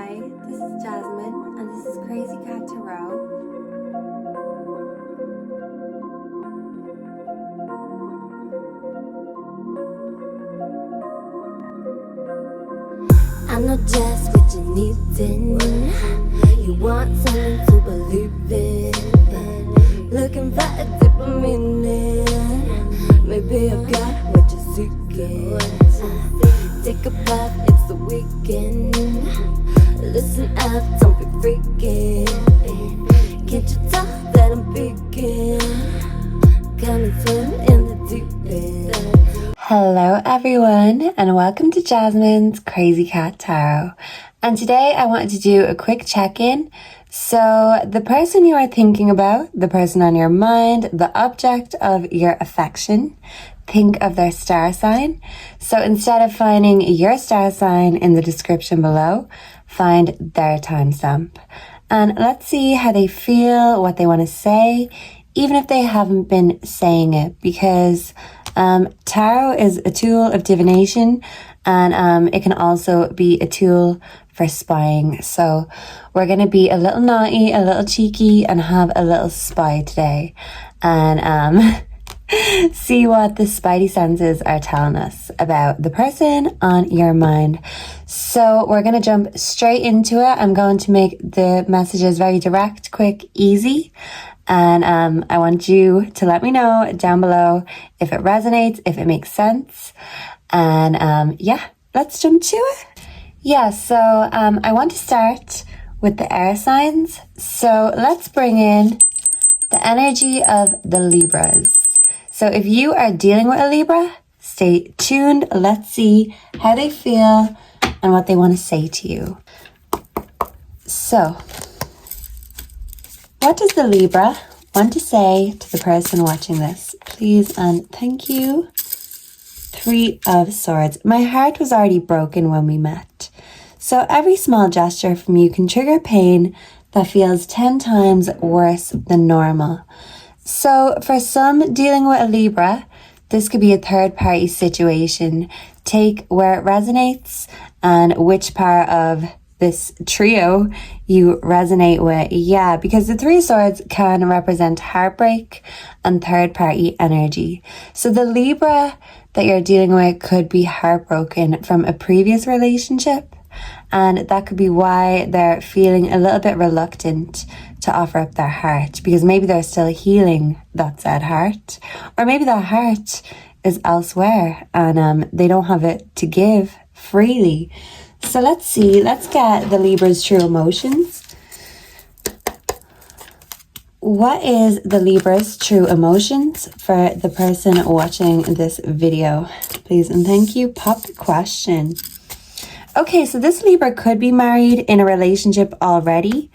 Hi, this is Jasmine, and this is Crazy Cat Tarot. I know just what you need in. You want something to believe in. Looking for a deeper meaning. Maybe I've got what you're seeking. Take a bath, it's the weekend. Listen up, don't be freaking. Can't you tell that I'm peeking? Come and swim in the deep end. Hello everyone, and welcome to Jasmine's Crazy Cat Tarot. And today I wanted to do a quick check-in. So the person you are thinking about, the person on your mind, the object of your affection, think of their star sign. So instead of finding your star sign in the description below, find their timestamp. And let's see how they feel, what they want to say, even if they haven't been saying it, because tarot is a tool of divination, and it can also be a tool for spying. So we're going to be a little naughty, a little cheeky, and have a little spy today, and see what the spidey senses are telling us about the person on your mind. So we're going to jump straight into it. I'm going to make the messages very direct, quick, easy. And I want you to let me know down below if it resonates, if it makes sense. And yeah, let's jump to it. Yeah, so I want to start with the air signs. So let's bring in the energy of the Libras. So if you are dealing with a Libra, stay tuned. Let's see how they feel and what they want to say to you. So, what does the Libra want to say to the person watching this? Please and thank you. 3 of Swords. My heart was already broken when we met. So every small gesture from you can trigger pain that feels 10 times worse than normal. So for some dealing with a Libra, this could be a third-party situation. Take where it resonates and which part of this trio you resonate with. Yeah, because the 3 of Swords can represent heartbreak and third-party energy. So the Libra that you're dealing with could be heartbroken from a previous relationship, and that could be why they're feeling a little bit reluctant to offer up their heart, because maybe they're still healing that said heart, or maybe that heart is elsewhere and they don't have it to give freely. So let's see, let's get the Libra's true emotions. What is the Libra's true emotions for the person watching this video? Please and thank you. Pop the question. Okay, so this Libra could be married in a relationship already,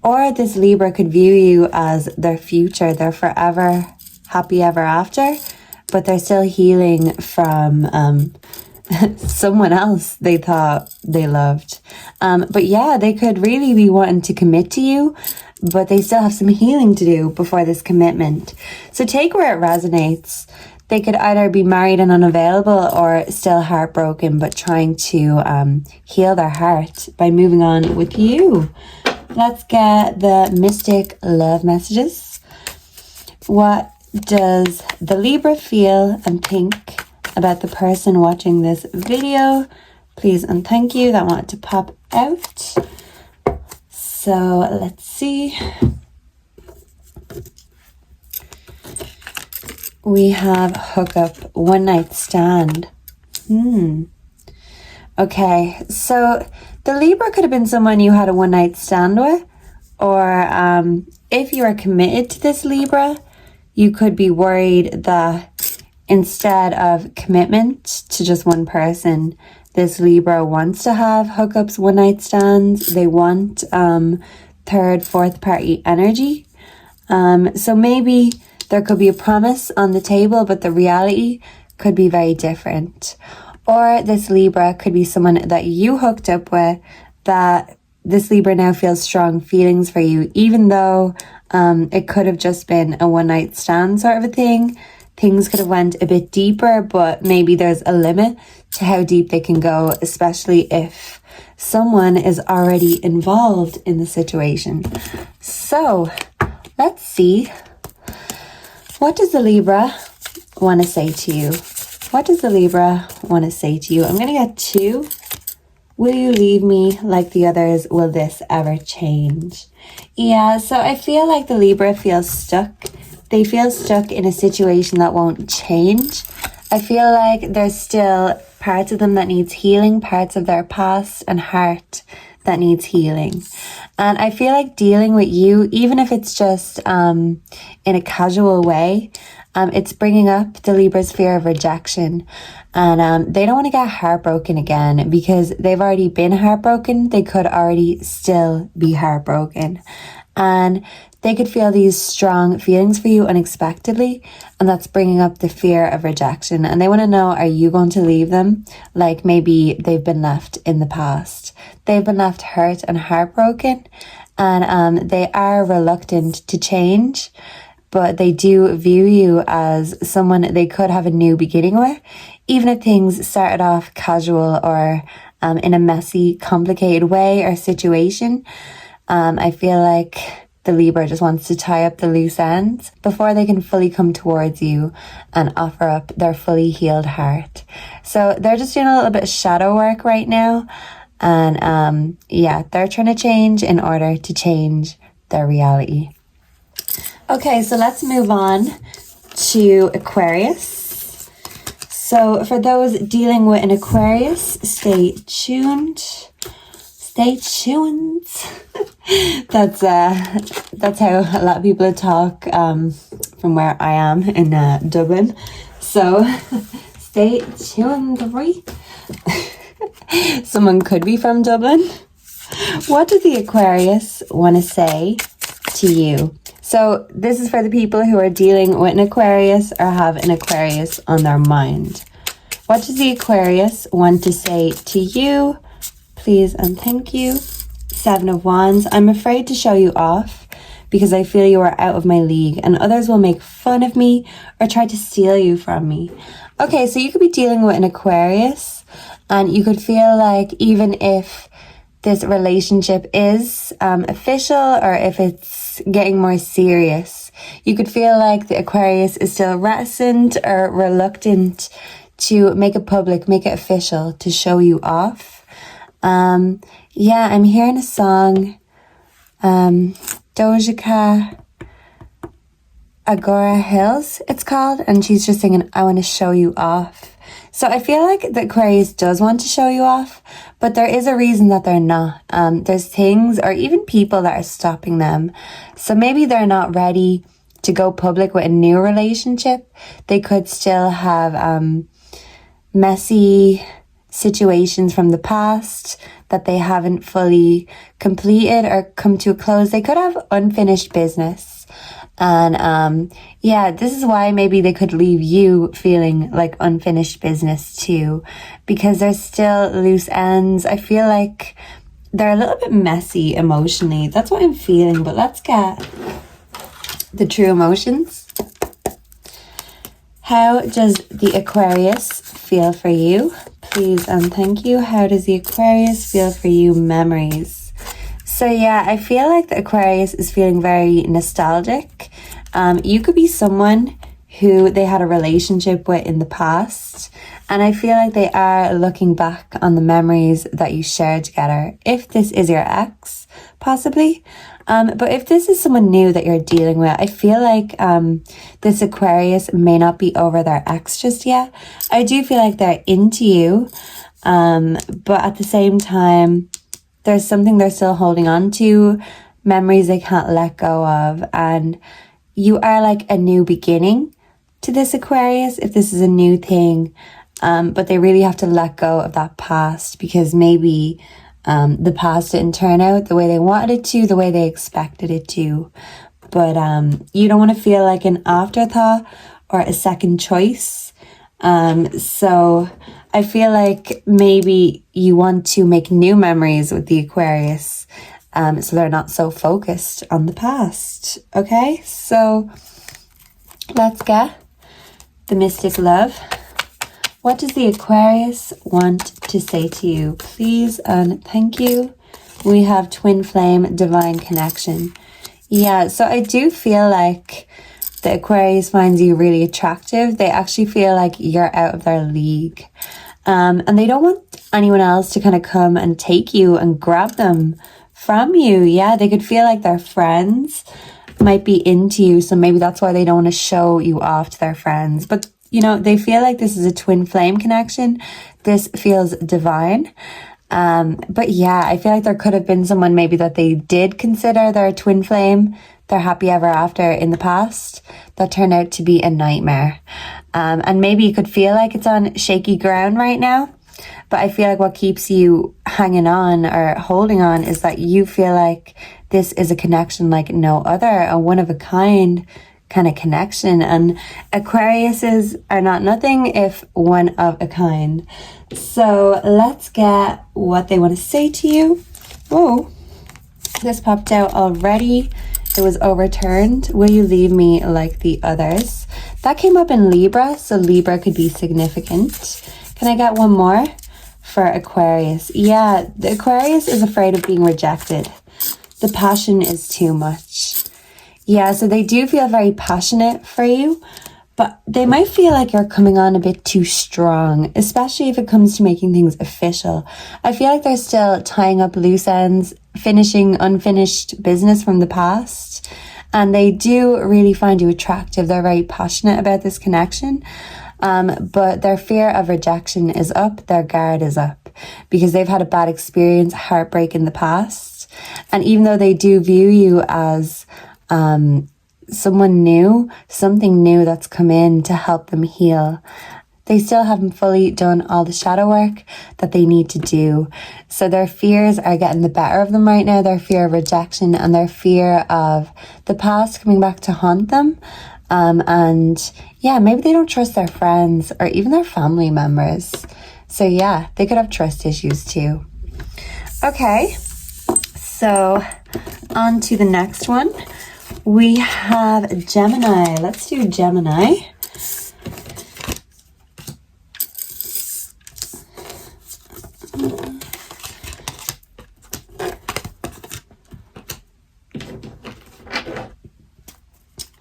or this Libra could view you as their future, their forever happy ever after, but they're still healing from someone else they thought they loved. But yeah, they could really be wanting to commit to you, but they still have some healing to do before this commitment. So take where it resonates. They could either be married and unavailable, or still heartbroken but trying to heal their heart by moving on with you. Let's get the mystic love messages. What does the Libra feel and think about the person watching this video? Please and thank you. That wanted to pop out. So let's see. We have hookup, one night stand. Okay, so the Libra could have been someone you had a one night stand with, or if you are committed to this Libra, you could be worried that instead of commitment to just one person, this Libra wants to have hookups, one night stands. They want third, fourth party energy. So maybe there could be a promise on the table, but the reality could be very different. Or this Libra could be someone that you hooked up with, that this Libra now feels strong feelings for you, even though it could have just been a one night stand sort of a thing. Things could have went a bit deeper, but maybe there's a limit to how deep they can go, especially if someone is already involved in the situation. So let's see. What does the Libra want to say to you? What does the Libra want to say to you? I'm going to get 2. Will you leave me like the others? Will this ever change? Yeah, so I feel like the Libra feels stuck. They feel stuck in a situation that won't change. I feel like there's still parts of them that needs healing, parts of their past and heart that needs healing. And I feel like dealing with you, even if it's just in a casual way, it's bringing up the Libra's fear of rejection. And they don't want to get heartbroken again because they've already been heartbroken. They could already still be heartbroken. And they could feel these strong feelings for you unexpectedly. And that's bringing up the fear of rejection. And they want to know, are you going to leave them? Like maybe they've been left in the past. They've been left hurt and heartbroken. And they are reluctant to change. But they do view you as someone they could have a new beginning with. Even if things started off casual or in a messy, complicated way or situation. I feel like the Libra just wants to tie up the loose ends before they can fully come towards you and offer up their fully healed heart. So they're just doing a little bit of shadow work right now. And yeah, they're trying to change in order to change their reality. Okay, so let's move on to Aquarius. So for those dealing with an Aquarius, stay tuned. Stay tuned. That's how a lot of people talk from where I am in Dublin. So stay tuned, right? Someone could be from Dublin. What does the Aquarius want to say to you? So this is for the people who are dealing with an Aquarius or have an Aquarius on their mind. What does the Aquarius want to say to you? Please and thank you. 7 of Wands. I'm afraid to show you off because I feel you are out of my league and others will make fun of me or try to steal you from me. Okay, so you could be dealing with an Aquarius and you could feel like even if this relationship is official or if it's getting more serious, you could feel like the Aquarius is still reticent or reluctant to make it public, make it official, to show you off. Yeah, I'm hearing a song, Doja Cat, Agora Hills, it's called, and she's just singing, I want to show you off. So I feel like the Aquarius does want to show you off, but there is a reason that they're not. There's things or even people that are stopping them. So maybe they're not ready to go public with a new relationship. They could still have messy situations from the past that they haven't fully completed or come to a close. They could have unfinished business. And yeah, this is why maybe they could leave you feeling like unfinished business too, because there's still loose ends. I feel like they're a little bit messy emotionally. That's what I'm feeling, but let's get the true emotions. How does the Aquarius feel for you? Please and thank you. How does the Aquarius feel for you? Memories. So yeah, I feel like the Aquarius is feeling very nostalgic. You could be someone who they had a relationship with in the past. And I feel like they are looking back on the memories that you shared together. If this is your ex, possibly. But if this is someone new that you're dealing with, I feel like this Aquarius may not be over their ex just yet. I do feel like they're into you. But at the same time, there's something they're still holding on to, memories they can't let go of. And you are like a new beginning to this Aquarius if this is a new thing. But they really have to let go of that past because maybe the past didn't turn out the way they wanted it to, the way they expected it to. But you don't want to feel like an afterthought or a second choice. So I feel like maybe you want to make new memories with the Aquarius, so they're not so focused on the past. Okay, so let's get the Mystic Love What does the Aquarius want to say to you? Please and thank you. We have twin flame, divine connection. Yeah, so I do feel like the Aquarius finds you really attractive. They actually feel like you're out of their league. And they don't want anyone else to kind of come and take you and grab them from you. Yeah, they could feel like their friends might be into you. So maybe that's why they don't want to show you off to their friends. But, you know, they feel like this is a twin flame connection. This feels divine. But yeah, I feel like there could have been someone maybe that they did consider their twin flame, their happy ever after in the past, that turned out to be a nightmare. And maybe you could feel like it's on shaky ground right now, but I feel like what keeps you hanging on or holding on is that you feel like this is a connection like no other, a one of a kind of connection. And Aquariuses are not nothing if one of a kind. So let's get what they want to say to you. Oh, this popped out already. It was overturned. Will you leave me like the others? That came up in Libra, so Libra could be significant. Can I get one more for Aquarius? Yeah, the Aquarius is afraid of being rejected. The passion is too much. Yeah, so they do feel very passionate for you, but they might feel like you're coming on a bit too strong, especially if it comes to making things official. I feel like they're still tying up loose ends, finishing unfinished business from the past, and they do really find you attractive. They're very passionate about this connection, but their fear of rejection is up, their guard is up, because they've had a bad experience, heartbreak in the past. And even though they do view you as someone new, something new that's come in to help them heal, they still haven't fully done all the shadow work that they need to do. So their fears are getting the better of them right now, their fear of rejection and their fear of the past coming back to haunt them. And yeah, maybe they don't trust their friends or even their family members. So yeah, they could have trust issues too. Okay, so on to the next one. We have Gemini. Let's do Gemini.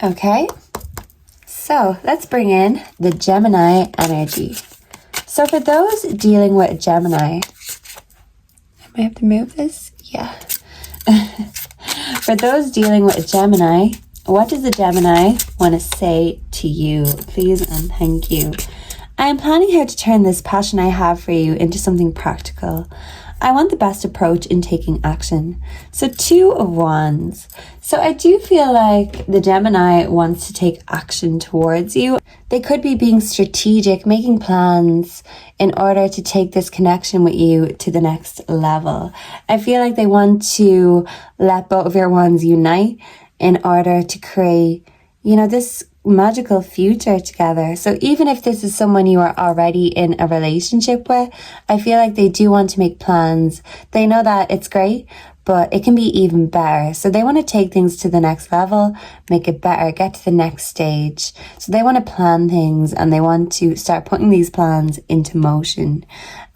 Okay, so let's bring in the Gemini energy. So for those dealing with Gemini, I might have to move this. Yeah. For those dealing with Gemini, what does the Gemini want to say to you? Please and thank you. I am planning how to turn this passion I have for you into something practical. I want the best approach in taking action. So 2 of Wands. So I do feel like the Gemini wants to take action towards you. They could be being strategic, making plans in order to take this connection with you to the next level. I feel like they want to let both of your wands unite in order to create, you know, this magical future together. So even if this is someone you are already in a relationship with, I feel like they do want to make plans. They know that it's great, but it can be even better. So they want to take things to the next level, make it better, get to the next stage. So they want to plan things and they want to start putting these plans into motion.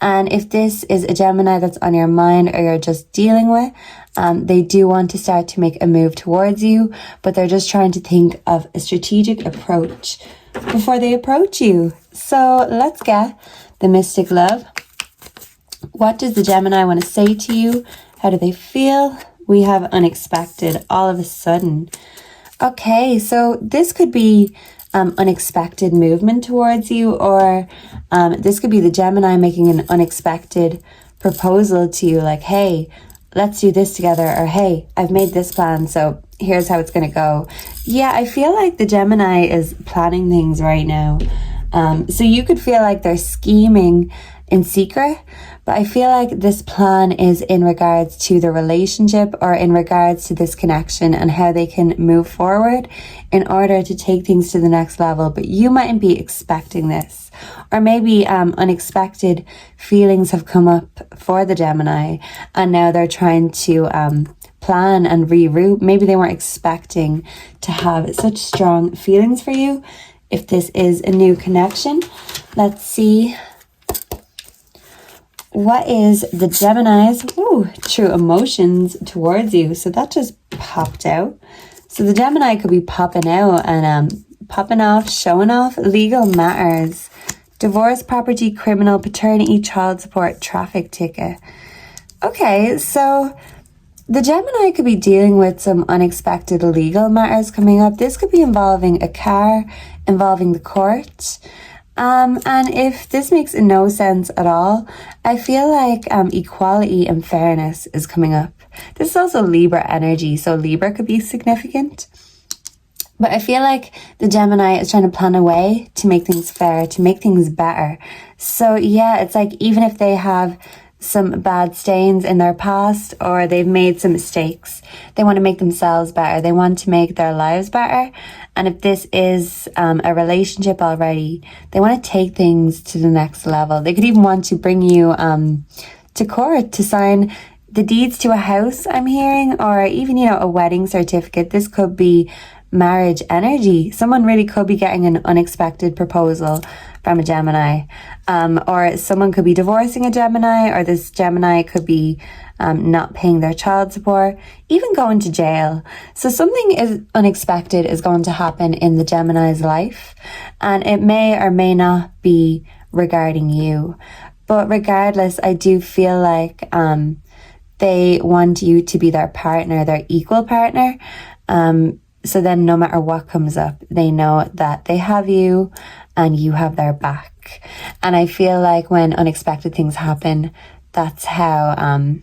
And if this is a Gemini that's on your mind or you're just dealing with, they do want to start to make a move towards you, but they're just trying to think of a strategic approach before they approach you. So let's get the mystic love. What does the Gemini want to say to you? How do they feel? We have unexpected all of a sudden. Okay, so this could be unexpected movement towards you, or this could be the Gemini making an unexpected proposal to you, like, hey, let's do this together, or hey, I've made this plan, so here's how it's going to go. Yeah, I feel like the Gemini is planning things right now. So you could feel like they're scheming in secret, but I feel like this plan is in regards to the relationship or in regards to this connection and how they can move forward in order to take things to the next level. But you mightn't be expecting this, or maybe unexpected feelings have come up for the Gemini and now they're trying to plan and reroute. Maybe they weren't expecting to have such strong feelings for you. if this is a new connection. Let's see. What is the Gemini's true emotions towards you? So that just popped out. So the Gemini could be popping out and popping off, showing off legal matters. Divorce, property, criminal, paternity, child support, traffic ticket. Okay, so the Gemini could be dealing with some unexpected legal matters coming up. This could be involving a car, involving the court. And if this makes no sense at all, I feel like equality and fairness is coming up. This is also Libra energy, so Libra could be significant. But I feel like the Gemini is trying to plan a way to make things fair, to make things better. So yeah, it's like even if they have some bad stains in their past or they've made some mistakes, they want to make themselves better. They want to make their lives better. And if this is a relationship already, they want to take things to the next level. They could even want to bring you to court to sign the deeds to a house, I'm hearing, or even, you know, a wedding certificate. This could be marriage energy. Someone really could be getting an unexpected proposal from a Gemini, or someone could be divorcing a Gemini, or this Gemini could be not paying their child support, even going to jail. So something is unexpected is going to happen in the Gemini's life, and it may or may not be regarding you. But regardless, I do feel like they want you to be their partner, their equal partner. So then no matter what comes up, they know that they have you and you have their back. And I feel like when unexpected things happen, that's how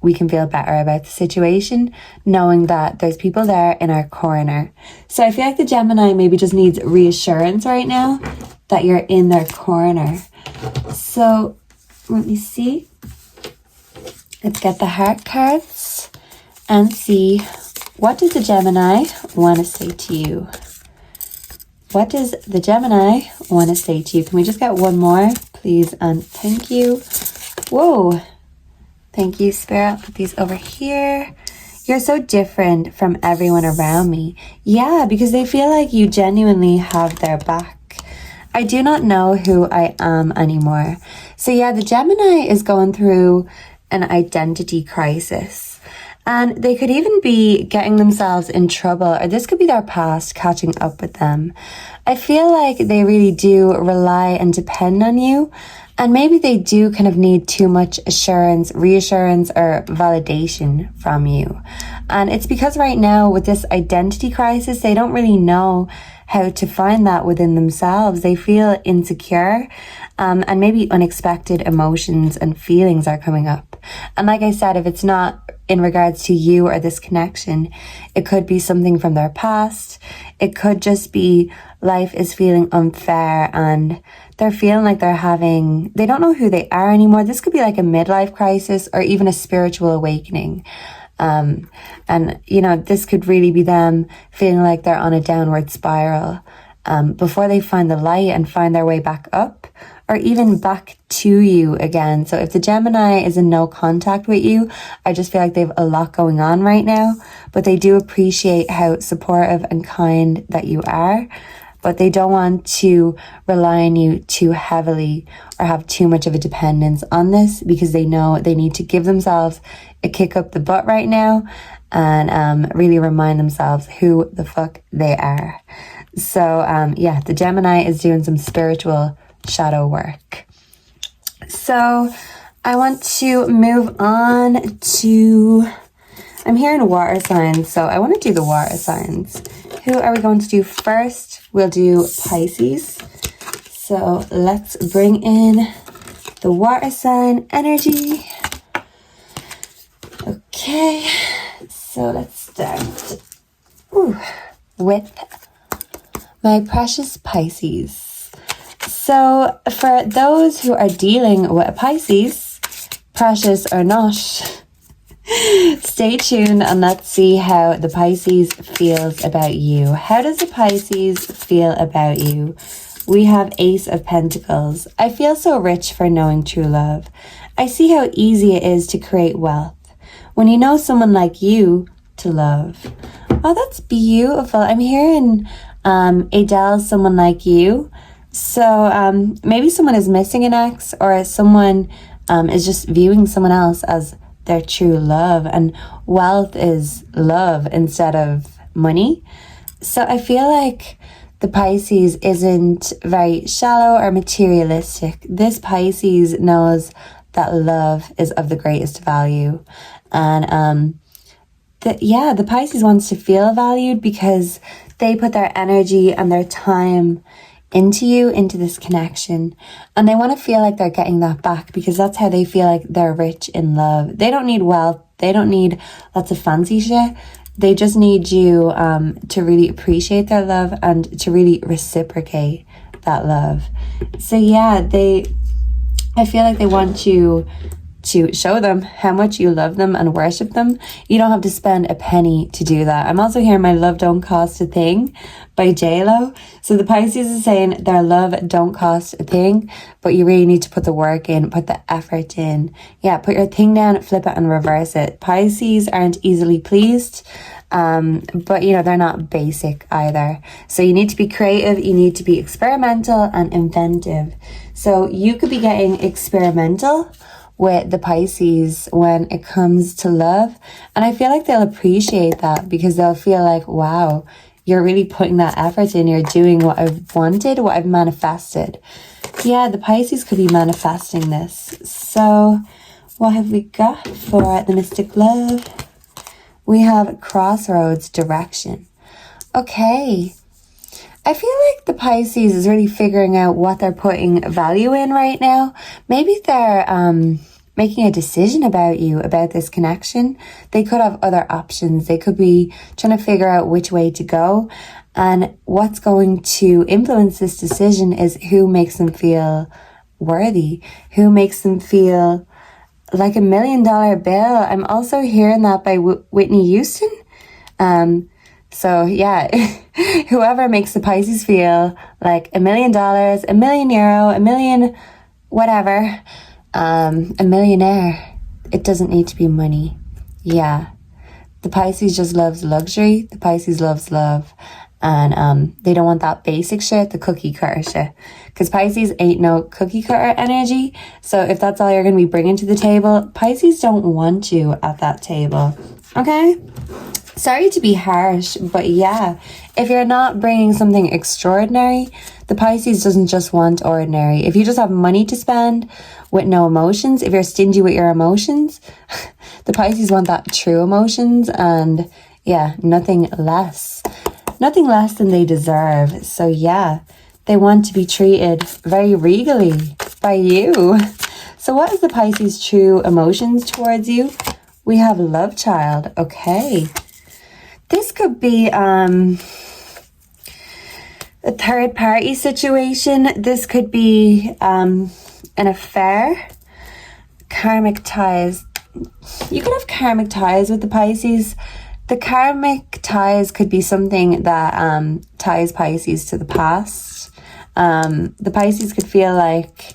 we can feel better about the situation, knowing that there's people there in our corner. So I feel like the Gemini maybe just needs reassurance right now that you're in their corner. So let me see. Let's get the heart cards and see, what does the Gemini want to say to you? What does the Gemini want to say to you? Can we just get one more, please? And thank you. Whoa. Thank you, Spirit. I'll put these over here. You're so different from everyone around me. Yeah, because they feel like you genuinely have their back. I do not know who I am anymore. So yeah, the Gemini is going through an identity crisis. And they could even be getting themselves in trouble, or this could be their past catching up with them. I feel like they really do rely and depend on you. And maybe they do kind of need too much assurance, reassurance, or validation from you. And it's because right now with this identity crisis, they don't really know how to find that within themselves. They feel insecure, and maybe unexpected emotions and feelings are coming up. And like I said, if it's not in regards to you or this connection, it could be something from their past. It could just be life is feeling unfair and they're feeling like they don't know who they are anymore. This could be like a midlife crisis or even a spiritual awakening. And you know, this could really be them feeling like they're on a downward spiral before they find the light and find their way back up, or even back to you again. So if the Gemini is in no contact with you, I just feel like they have a lot going on right now, but they do appreciate how supportive and kind that you are, but they don't want to rely on you too heavily or have too much of a dependence on this, because they know they need to give themselves a kick up the butt right now and really remind themselves who the fuck they are. So yeah, the Gemini is doing some spiritual shadow work. So I want to move on to, I'm hearing water signs, so I want to do the water signs. Who are we going to do first? We'll do Pisces. So let's bring in the water sign energy. Okay, so let's start with my precious Pisces. So for those who are dealing with a Pisces, precious or not, stay tuned and let's see how the Pisces feels about you. How does the Pisces feel about you? We have Ace of Pentacles. I feel so rich for knowing true love. I see how easy it is to create wealth when you know someone like you to love. Oh, that's beautiful. I'm hearing Adele's someone like you. So maybe someone is missing an ex, or someone is just viewing someone else as their true love, and wealth is love instead of money. So I feel like the Pisces isn't very shallow or materialistic. This Pisces knows that love is of the greatest value. And the Pisces wants to feel valued because they put their energy and their time into you, into this connection. And they want to feel like they're getting that back, because that's how they feel like they're rich in love. They don't need wealth. They don't need lots of fancy shit. They just need you to really appreciate their love and to really reciprocate that love. So yeah, I feel like they want you to show them how much you love them and worship them. You don't have to spend a penny to do that. I'm also hearing My Love Don't Cost a Thing by JLo. So the Pisces is saying their love don't cost a thing, but you really need to put the work in, put the effort in. Yeah, put your thing down, flip it and reverse it. Pisces aren't easily pleased, but you know, they're not basic either. So you need to be creative, you need to be experimental and inventive. So you could be getting experimental with the Pisces when it comes to love. And I feel like they'll appreciate that, because they'll feel like, wow, you're really putting that effort in. You're doing what I've wanted, what I've manifested. Yeah, the Pisces could be manifesting this. So what have we got for the mystic love? We have crossroads, direction. Okay. I feel like the Pisces is really figuring out what they're putting value in right now. Maybe they're making a decision about you, about this connection. They could have other options. They could be trying to figure out which way to go. And what's going to influence this decision is who makes them feel worthy, who makes them feel like $1 million bill. I'm also hearing that by Whitney Houston. So yeah, whoever makes the Pisces feel like $1 million, €1 million, €1 million, whatever, a millionaire. It doesn't need to be money. Yeah. The Pisces just loves luxury. The Pisces loves love. And they don't want that basic shit, the cookie cutter shit. Because Pisces ain't no cookie cutter energy. So if that's all you're going to be bringing to the table, Pisces don't want you at that table. Okay? Sorry to be harsh, but yeah, if you're not bringing something extraordinary, the Pisces doesn't just want ordinary. If you just have money to spend with no emotions, if you're stingy with your emotions, the Pisces want that true emotions, and yeah, nothing less than they deserve. So yeah, they want to be treated very regally by you. So what is the Pisces' true emotions towards you? We have love child. Okay. This could be a third party situation. This could be an affair, karmic ties. You could have karmic ties with the Pisces. The karmic ties could be something that ties Pisces to the past. The Pisces could feel like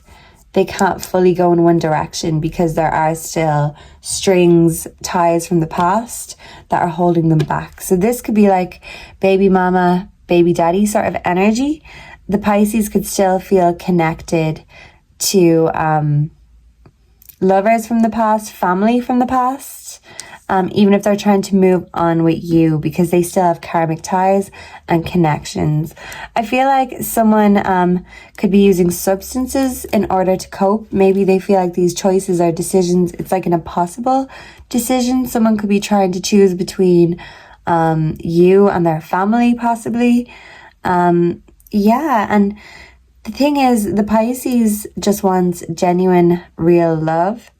they can't fully go in one direction because there are still strings, ties from the past that are holding them back. So this could be like baby mama, baby daddy sort of energy. The Pisces could still feel connected to lovers from the past, family from the past, even if they're trying to move on with you, because they still have karmic ties and connections. I feel like someone could be using substances in order to cope. Maybe they feel like these choices or decisions, it's like an impossible decision. Someone could be trying to choose between you and their family, possibly. Yeah, and the thing is, the Pisces just wants genuine, real love.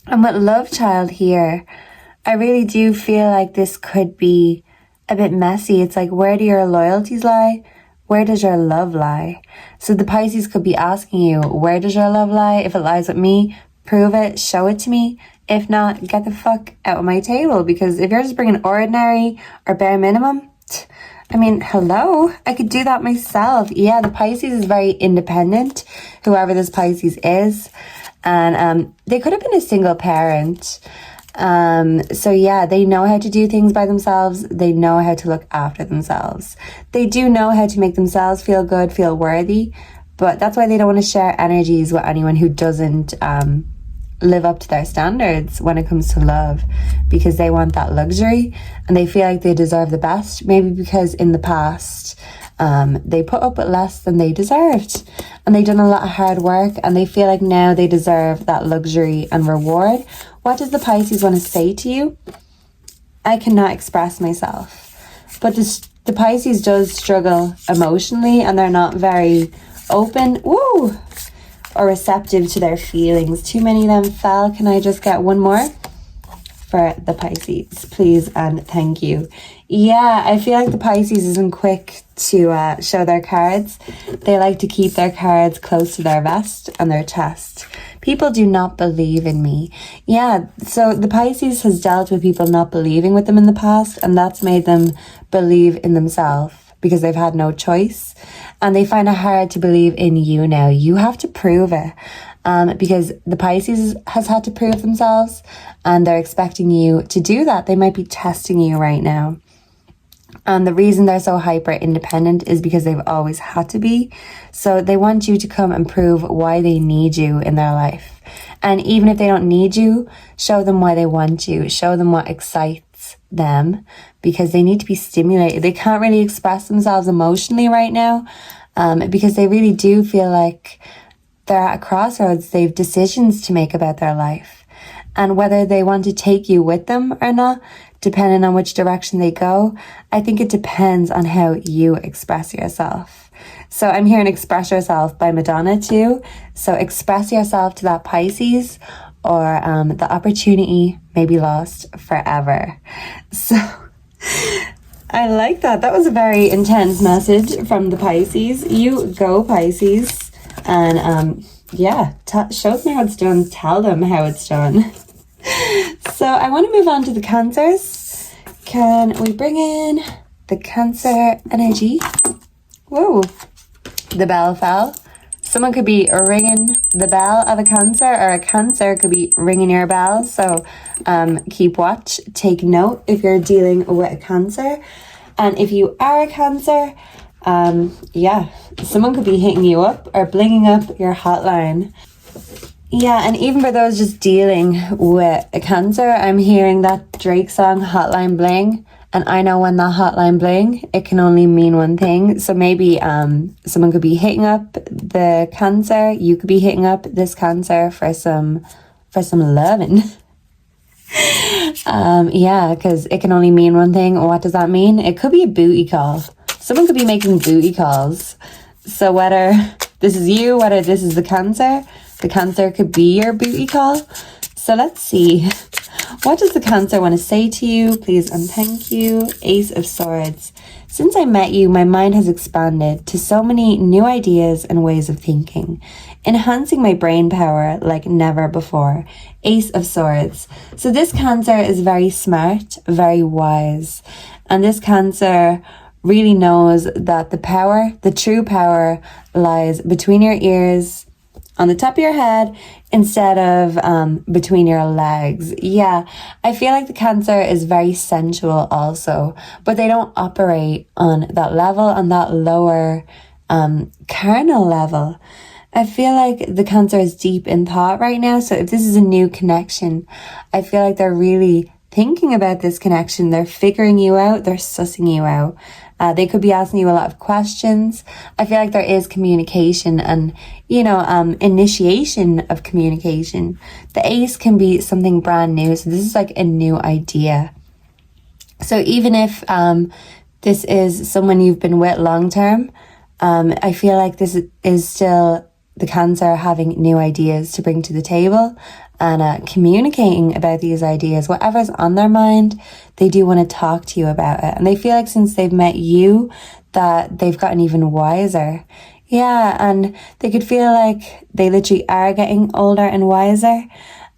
And with love child here, I really do feel like this could be a bit messy. It's like, where do your loyalties lie? Where does your love lie? So the Pisces could be asking you, where does your love lie? If it lies with me, prove it, show it to me. If not, get the fuck out of my table. Because if you're just bringing ordinary or bare minimum, I mean, hello, I could do that myself. Yeah, the Pisces is very independent, whoever this Pisces is. And they could have been a single parent. So yeah, they know how to do things by themselves. They know how to look after themselves. They do know how to make themselves feel good, feel worthy, but that's why they don't want to share energies with anyone who doesn't live up to their standards when it comes to love, because they want that luxury and they feel like they deserve the best, maybe because in the past they put up with less than they deserved and they've done a lot of hard work and they feel like now they deserve that luxury and reward. What does the Pisces want to say to you? I cannot express myself. But the Pisces does struggle emotionally and they're not very open or receptive to their feelings. Too many of them fell. Can I just get one more for the Pisces, please and thank you? Yeah, I feel like the Pisces isn't quick to show their cards. They like to keep their cards close to their vest and their chest. People do not believe in me. Yeah, so the Pisces has dealt with people not believing with them in the past, and that's made them believe in themselves because they've had no choice. And they find it hard to believe in you now. You have to prove it. Because the Pisces has had to prove themselves and they're expecting you to do that. They might be testing you right now. And the reason they're so hyper independent is because they've always had to be. So they want you to come and prove why they need you in their life. And even if they don't need you, show them why they want you. Show them what excites them, because they need to be stimulated. They can't really express themselves emotionally right now, because they really do feel like they're at a crossroads. They have decisions to make about their life. And whether they want to take you with them or not, depending on which direction they go, I think it depends on how you express yourself. So I'm hearing Express Yourself by Madonna too. So express yourself to that Pisces, or the opportunity may be lost forever. So I like that. That was a very intense message from the Pisces. You go, Pisces. And yeah, show them how it's done. Tell them how it's done. So I want to move on to the Cancers. Can we bring in the Cancer energy? Whoa, the bell fell. Someone could be ringing the bell of a Cancer, or a Cancer could be ringing your bell. So keep watch, take note if you're dealing with a Cancer. And if you are a Cancer, yeah, someone could be hitting you up or blinging up your hotline. Yeah, and even for those just dealing with a Cancer, I'm hearing that Drake song, Hotline Bling. And I know when that hotline bling, it can only mean one thing. So maybe someone could be hitting up the Cancer. You could be hitting up this Cancer for some loving. Yeah, because it can only mean one thing. What does that mean? It could be a booty call. Someone could be making booty calls. So whether this is you, whether this is the Cancer could be your booty call. So let's see. What does the Cancer want to say to you? Please and thank you. Ace of Swords. Since I met you, my mind has expanded to so many new ideas and ways of thinking, enhancing my brain power like never before. Ace of Swords. So this Cancer is very smart, very wise. And this Cancer really knows that the power, the true power, lies between your ears, on the top of your head, instead of between your legs. Yeah, I feel like the Cancer is very sensual also, but they don't operate on that level, on that lower carnal level. I feel like the Cancer is deep in thought right now. So if this is a new connection, I feel like they're really thinking about this connection. They're figuring you out. They're sussing you out. They could be asking you a lot of questions. I feel like there is communication and, initiation of communication. The Ace can be something brand new. So this is like a new idea. So even if this is someone you've been with long term, I feel like this is still the Cancer having new ideas to bring to the table and communicating about these ideas. Whatever's on their mind, they do want to talk to you about it. And they feel like since they've met you, that they've gotten even wiser. Yeah, and they could feel like they literally are getting older and wiser.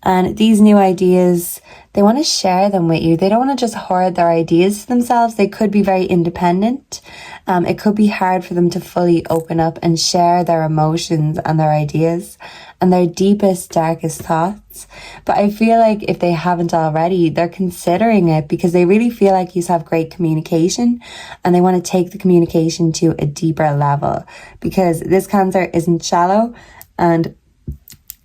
And these new ideas, they want to share them with you. They don't want to just hoard their ideas to themselves. They could be very independent. It could be hard for them to fully open up and share their emotions and their ideas and their deepest, darkest thoughts. But I feel like if they haven't already, they're considering it because they really feel like you have great communication and they want to take the communication to a deeper level, because this Cancer isn't shallow. And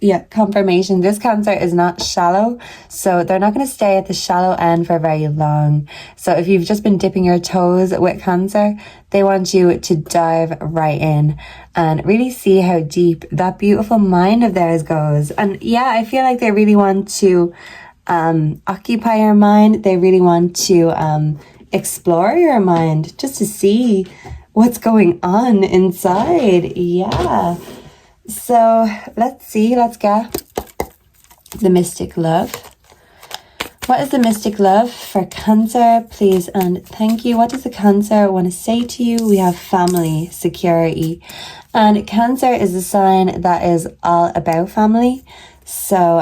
yeah, confirmation, this Cancer is not shallow, so they're not going to stay at the shallow end for very long. So if you've just been dipping your toes with Cancer, they want you to dive right in and really see how deep that beautiful mind of theirs goes. And yeah, I feel like they really want to occupy your mind. They really want to explore your mind just to see what's going on inside. Yeah. So let's see, let's get the mystic love. What is the mystic love for Cancer, please and thank you? What does the Cancer want to say to you? We have family, security. And Cancer is a sign that is all about family. So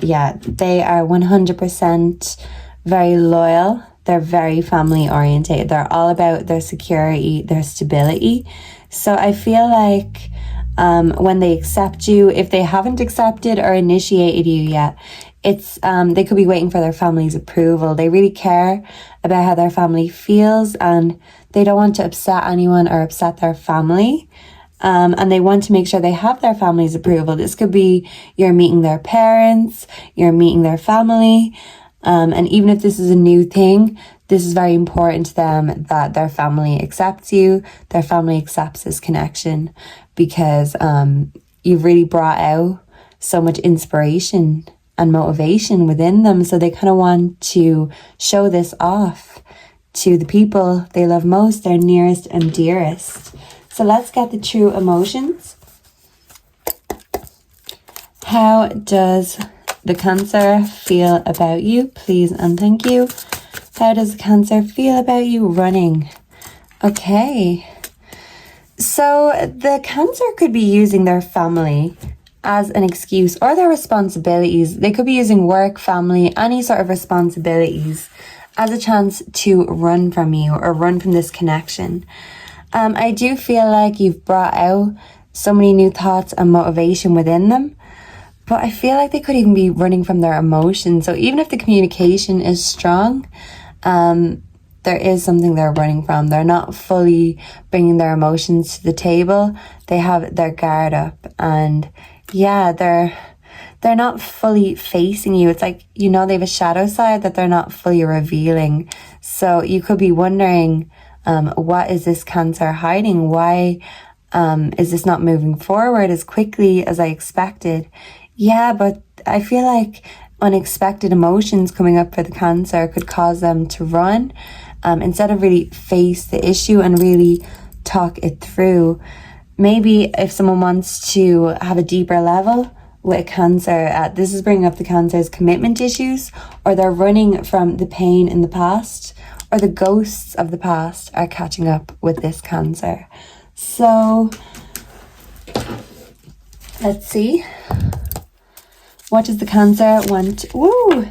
yeah, they are 100% very loyal. They're very family oriented. They're all about their security, their stability. So I feel like when they accept you, if they haven't accepted or initiated you yet, it's they could be waiting for their family's approval. They really care about how their family feels and they don't want to upset anyone or upset their family. And they want to make sure they have their family's approval. This could be you're meeting their parents, you're meeting their family. And even if this is a new thing, this is very important to them that their family accepts you, their family accepts this connection, because you've really brought out so much inspiration and motivation within them. So they kind of want to show this off to the people they love most, their nearest and dearest. So let's get the true emotions. How does the Cancer feel about you, please and thank you? How does the Cancer feel about you? Running. Okay. So the Cancer could be using their family as an excuse, or their responsibilities. They could be using work, family, any sort of responsibilities as a chance to run from you or run from this connection. I do feel like you've brought out so many new thoughts and motivation within them. But I feel like they could even be running from their emotions. So even if the communication is strong, there is something they're running from. They're not fully bringing their emotions to the table. They have their guard up. And yeah, they're not fully facing you. It's like, you know, they have a shadow side that they're not fully revealing. So you could be wondering, what is this Cancer hiding? Why is this not moving forward as quickly as I expected? Yeah, but I feel like unexpected emotions coming up for the Cancer could cause them to run instead of really face the issue and really talk it through. Maybe if someone wants to have a deeper level with a Cancer, this is bringing up the Cancer's commitment issues, or they're running from the pain in the past, or the ghosts of the past are catching up with this Cancer. So let's see. What does the Cancer want? Woo!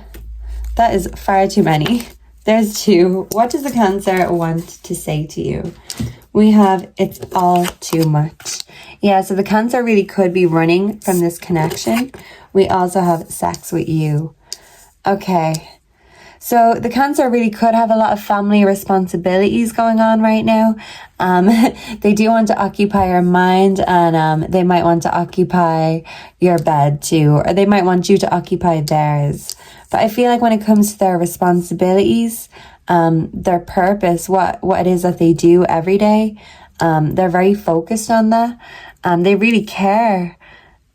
That is far too many. There's two. What does the Cancer want to say to you? We have, it's all too much. Yeah, so the Cancer really could be running from this connection. We also have sex with you. Okay. So the Cancer really could have a lot of family responsibilities going on right now. They do want to occupy your mind, and they might want to occupy your bed too, or they might want you to occupy theirs. But I feel like when it comes to their responsibilities, their purpose, what it is that they do every day, they're very focused on that. They really care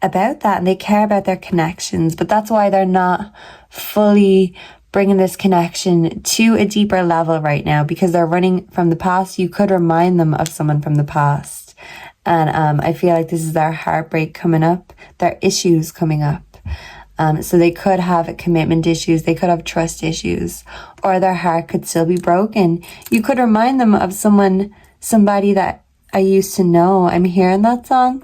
about that, and they care about their connections. But that's why they're not fully bringing this connection to a deeper level right now, because they're running from the past. You could remind them of someone from the past. And I feel like this is their heartbreak coming up, their issues coming up. So they could have commitment issues, they could have trust issues, or their heart could still be broken. You could remind them of somebody that I used to know. I'm hearing that song.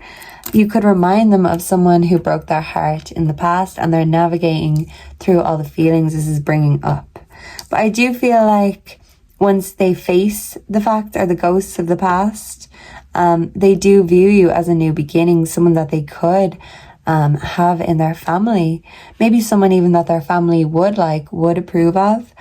You could remind them of someone who broke their heart in the past and they're navigating through all the feelings this is bringing up. But I do feel like once they face the fact or the ghosts of the past, they do view you as a new beginning, someone that they could have in their family. Maybe someone even that their family would approve of.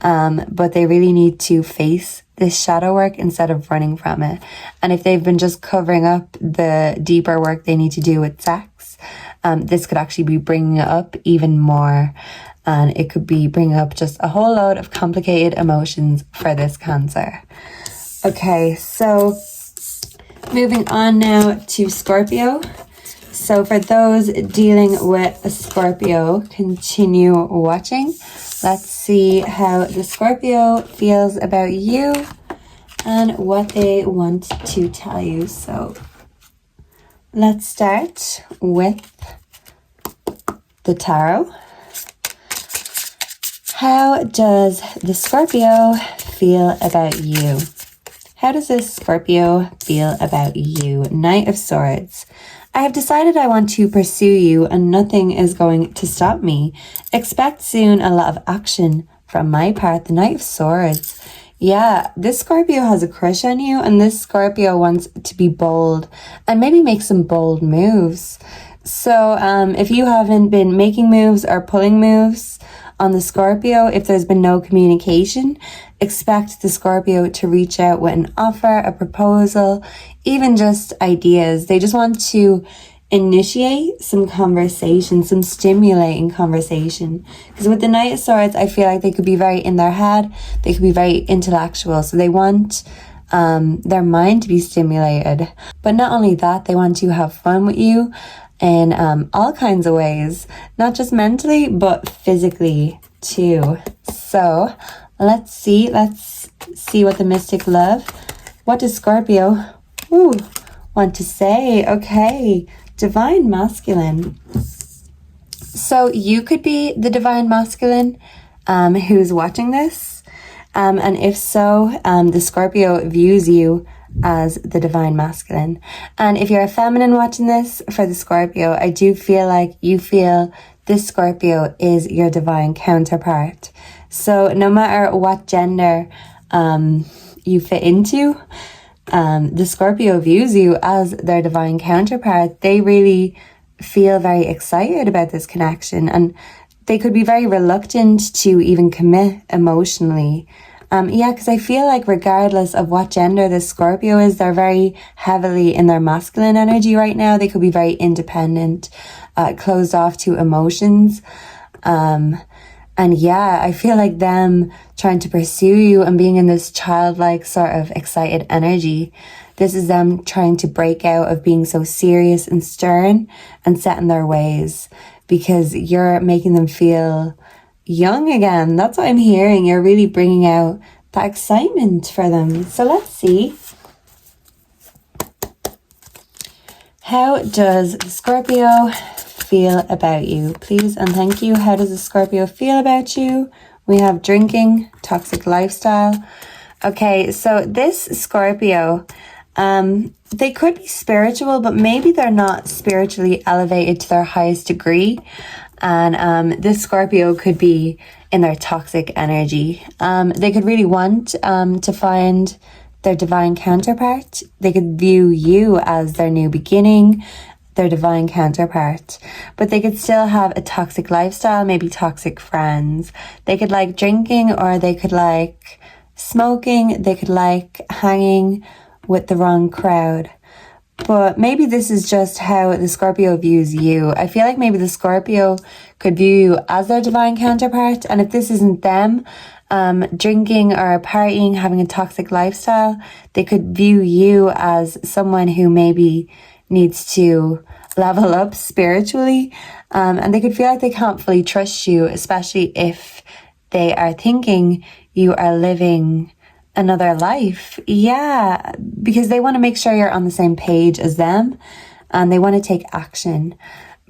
But they really need to face this shadow work instead of running from it. And if they've been just covering up the deeper work they need to do with sex, this could actually be bringing it up even more. And it could be bringing up just a whole load of complicated emotions for this Cancer. Okay, so moving on now to Scorpio. So for those dealing with a Scorpio, continue watching. Let's see how the Scorpio feels about you and what they want to tell you. So let's start with the tarot. How does the Scorpio feel about you? How does this Scorpio feel about you? Knight of Swords. I have decided I want to pursue you and nothing is going to stop me. Expect soon a lot of action from my part. The Knight of Swords. Yeah, this Scorpio has a crush on you and this Scorpio wants to be bold and maybe make some bold moves. So if you haven't been making moves or pulling moves on the Scorpio, if there's been no communication, expect the Scorpio to reach out with an offer, a proposal, even just ideas. They just want to initiate some conversation, some stimulating conversation. Because with the Knight of Swords, I feel like they could be very in their head. They could be very intellectual. So they want their mind to be stimulated. But not only that, they want to have fun with you in all kinds of ways. Not just mentally, but physically too. So let's see what the mystic love. What does Scorpio want to say? Okay, divine masculine. So you could be the divine masculine who's watching this. And if so, the Scorpio views you as the divine masculine. And if you're a feminine watching this, for the Scorpio, I do feel like you feel this Scorpio is your divine counterpart. So no matter what gender you fit into, the Scorpio views you as their divine counterpart. They really feel very excited about this connection and they could be very reluctant to even commit emotionally. Because I feel like regardless of what gender this Scorpio is, they're very heavily in their masculine energy right now. They could be very independent, closed off to emotions. I feel like them trying to pursue you and being in this childlike sort of excited energy. This is them trying to break out of being so serious and stern and set in their ways because you're making them feel young again. That's what I'm hearing. You're really bringing out that excitement for them. So let's see. How does the Scorpio feel about you? Please and thank you. How does the Scorpio feel about you? We have drinking, toxic lifestyle. Okay, so this Scorpio, they could be spiritual, but maybe they're not spiritually elevated to their highest degree. And this Scorpio could be in their toxic energy. They could really want to find their divine counterpart. They could view you as their new beginning, their divine counterpart. But they could still have a toxic lifestyle, maybe toxic friends. They could like drinking or they could like smoking. They could like hanging with the wrong crowd. But maybe this is just how the Scorpio views you. I feel like maybe the Scorpio could view you as their divine counterpart. And if this isn't them, drinking or partying, having a toxic lifestyle, they could view you as someone who maybe needs to level up spiritually. And they could feel like they can't fully trust you, especially if they are thinking you are living another life. Yeah, because they want to make sure you're on the same page as them and they want to take action,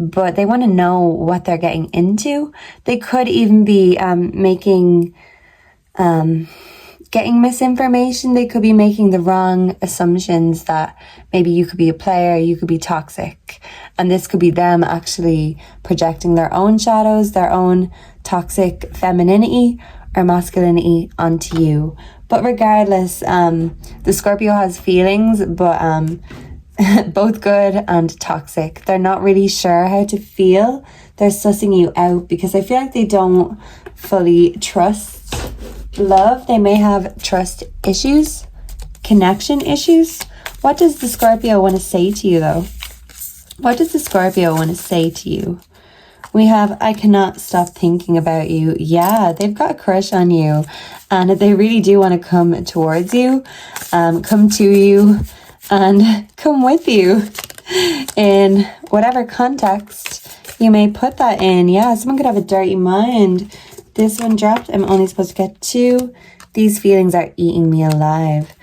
but they want to know what they're getting into. They could even be making getting misinformation. They could be making the wrong assumptions that maybe you could be a player, you could be toxic. And this could be them actually projecting their own shadows, their own toxic femininity or masculinity onto you. But regardless, the Scorpio has feelings, but both good and toxic. They're not really sure how to feel. They're sussing you out because I feel like they don't fully trust love. They may have trust issues, connection issues. What does the Scorpio want to say to you though? What does the Scorpio want to say to you? We have, I cannot stop thinking about you. Yeah, they've got a crush on you and they really do want to come towards you, come to you and come with you in whatever context you may put that in. Yeah, someone could have a dirty mind. This one dropped. I'm only supposed to get 2. These feelings are eating me alive.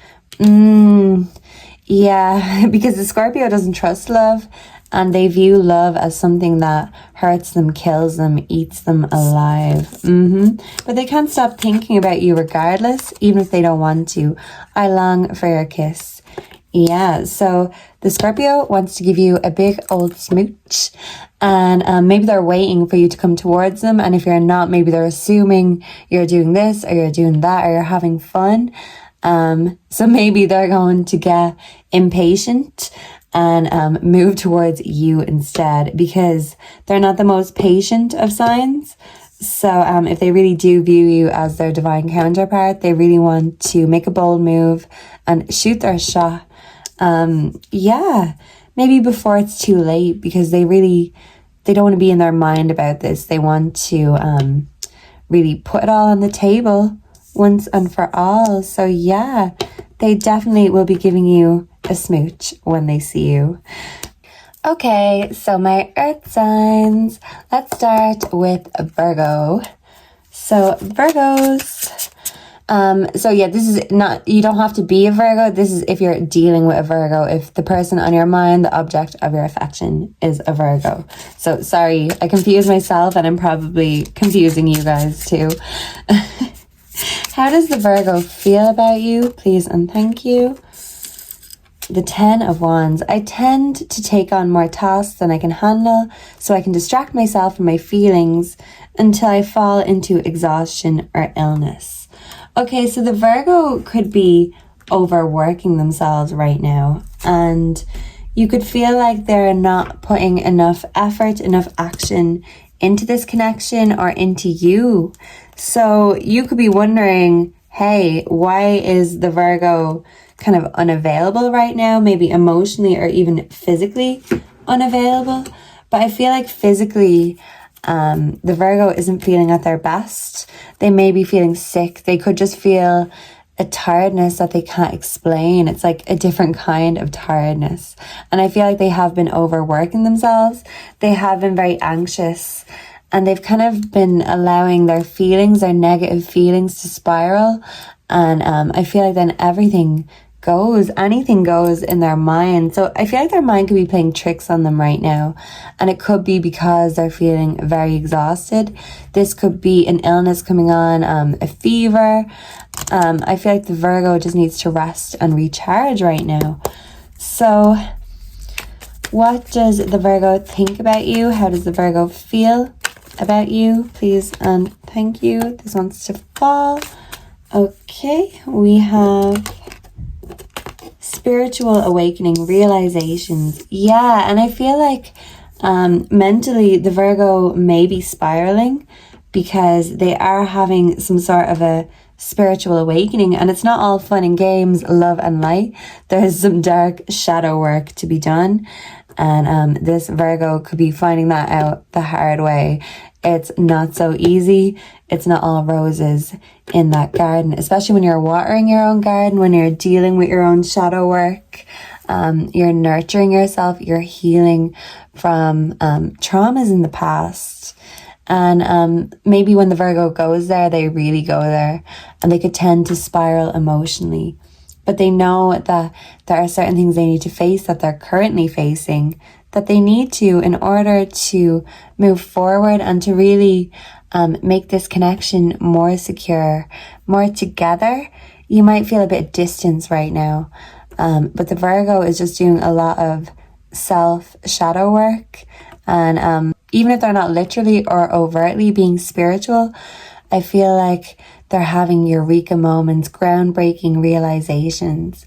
Yeah, because the Scorpio doesn't trust love and they view love as something that hurts them, kills them, eats them alive. But they can't stop thinking about you regardless, even if they don't want to. I long for your kiss. Yeah, so the Scorpio wants to give you a big old smooch and maybe they're waiting for you to come towards them. And if you're not, maybe they're assuming you're doing this or you're doing that or you're having fun. So maybe they're going to get impatient and move towards you instead because they're not the most patient of signs. So if they really do view you as their divine counterpart, they really want to make a bold move and shoot their shot. Yeah, maybe before it's too late because they don't want to be in their mind about this. They want to really put it all on the table once and for all. So yeah, they definitely will be giving you a smooch when they see you. Okay, so my earth signs. Let's start with Virgo. So Virgos. So yeah, this is not, you don't have to be a Virgo. This is if you're dealing with a Virgo, if the person on your mind, the object of your affection is a Virgo. So sorry, I confused myself and I'm probably confusing you guys too. How does the Virgo feel about you? Please and thank you. The 10 of Wands. I tend to take on more tasks than I can handle, so I can distract myself from my feelings until I fall into exhaustion or illness. Okay, so the Virgo could be overworking themselves right now, and you could feel like they're not putting enough effort, enough action into this connection or into you. So you could be wondering, hey, why is the Virgo kind of unavailable right now, maybe emotionally or even physically unavailable? But I feel like physically the Virgo isn't feeling at their best. They may be feeling sick. They could just feel a tiredness that they can't explain. It's like a different kind of tiredness. And I feel like they have been overworking themselves. They have been very anxious and they've kind of been allowing their feelings, their negative feelings to spiral. And I feel like then anything goes in their mind. So I feel like their mind could be playing tricks on them right now. And it could be because they're feeling very exhausted. This could be an illness coming on, a fever. I feel like the Virgo just needs to rest and recharge right now. So what does the Virgo think about you? How does the Virgo feel about you? Please and thank you. This wants to fall. Okay, we have spiritual awakening, realizations. Yeah, and I feel like mentally the Virgo may be spiraling because they are having some sort of a spiritual awakening, and it's not all fun and games, love and light. There's some dark shadow work to be done, and this Virgo could be finding that out the hard way. It's not so easy. It's not all roses in that garden, especially when you're watering your own garden, when you're dealing with your own shadow work. You're nurturing yourself, you're healing from traumas in the past. And maybe when the Virgo goes there, they really go there, and they could tend to spiral emotionally. But they know that there are certain things they need to face that they're currently facing that they need to in order to move forward and to really make this connection more secure, more together. You might feel a bit of distance right now, but the Virgo is just doing a lot of self-shadow work. And even if they're not literally or overtly being spiritual, I feel like they're having eureka moments, groundbreaking realizations.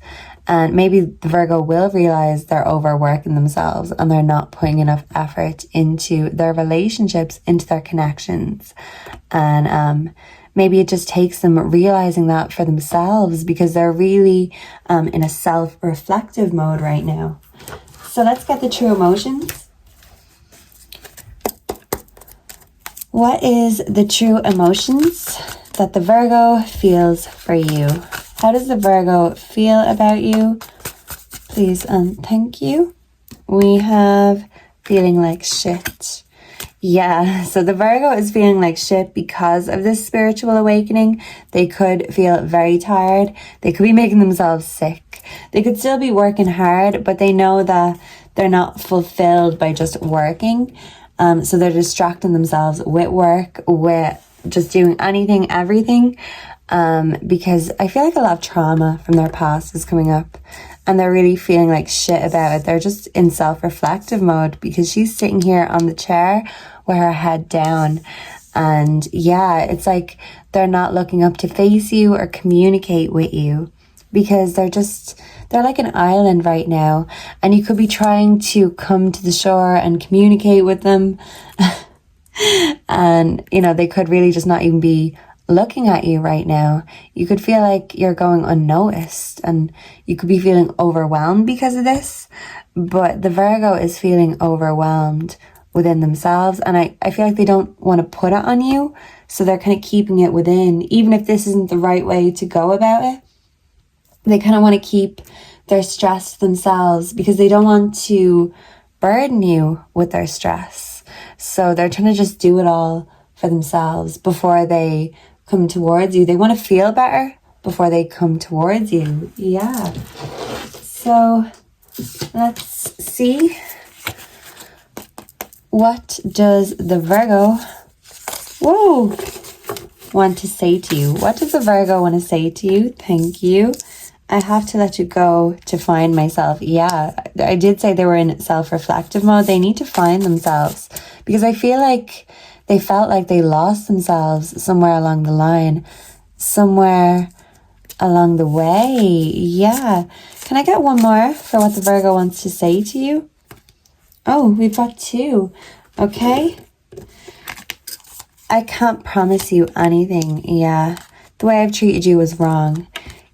And maybe the Virgo will realize they're overworking themselves and they're not putting enough effort into their relationships, into their connections. And maybe it just takes them realizing that for themselves, because they're really in a self-reflective mode right now. So let's get the true emotions. What is the true emotions that the Virgo feels for you? How does the Virgo feel about you? Please and thank you. We have feeling like shit. Yeah, so the Virgo is feeling like shit because of this spiritual awakening. They could feel very tired. They could be making themselves sick. They could still be working hard, but they know that they're not fulfilled by just working. So they're distracting themselves with work, with just doing anything, everything. Because I feel like a lot of trauma from their past is coming up and they're really feeling like shit about it. They're just in self-reflective mode because she's sitting here on the chair with her head down. And yeah, it's like they're not looking up to face you or communicate with you because they're like an island right now. And you could be trying to come to the shore and communicate with them. And, you know, they could really just not even be looking at you right now. You could feel like you're going unnoticed and you could be feeling overwhelmed because of this. But the Virgo is feeling overwhelmed within themselves. And I feel like they don't want to put it on you. So they're kind of keeping it within, even if this isn't the right way to go about it. They kind of want to keep their stress to themselves because they don't want to burden you with their stress. So they're trying to just do it all for themselves before they come towards you. They want to feel better before they come towards you. Yeah. So let's see. What does the Virgo want to say to you? What does the Virgo want to say to you? Thank you. I have to let you go to find myself. Yeah, I did say they were in self-reflective mode. They need to find themselves because I feel like they felt like they lost themselves somewhere along the line, somewhere along the way. Yeah. Can I get one more for what the Virgo wants to say to you? Oh, we've got two. Okay. I can't promise you anything. Yeah. The way I've treated you was wrong.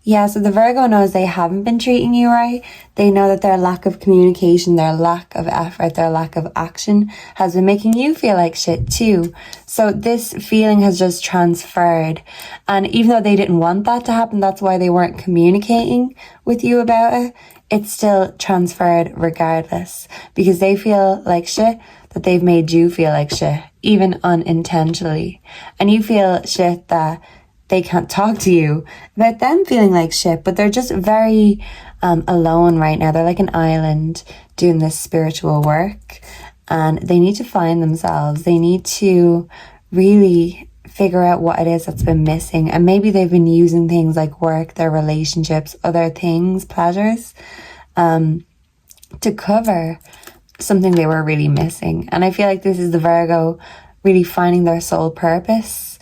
Yeah, so the Virgo knows they haven't been treating you right. They know that their lack of communication, their lack of effort, their lack of action has been making you feel like shit too. So this feeling has just transferred. And even though they didn't want that to happen, that's why they weren't communicating with you about it. It's still transferred regardless because they feel like shit that they've made you feel like shit, even unintentionally. And you feel shit that they can't talk to you about them feeling like shit, but they're just very alone right now. They're like an island doing this spiritual work and they need to find themselves. They need to really figure out what it is that's been missing. And maybe they've been using things like work, their relationships, other things, pleasures, to cover something they were really missing. And I feel like this is the Virgo really finding their soul purpose.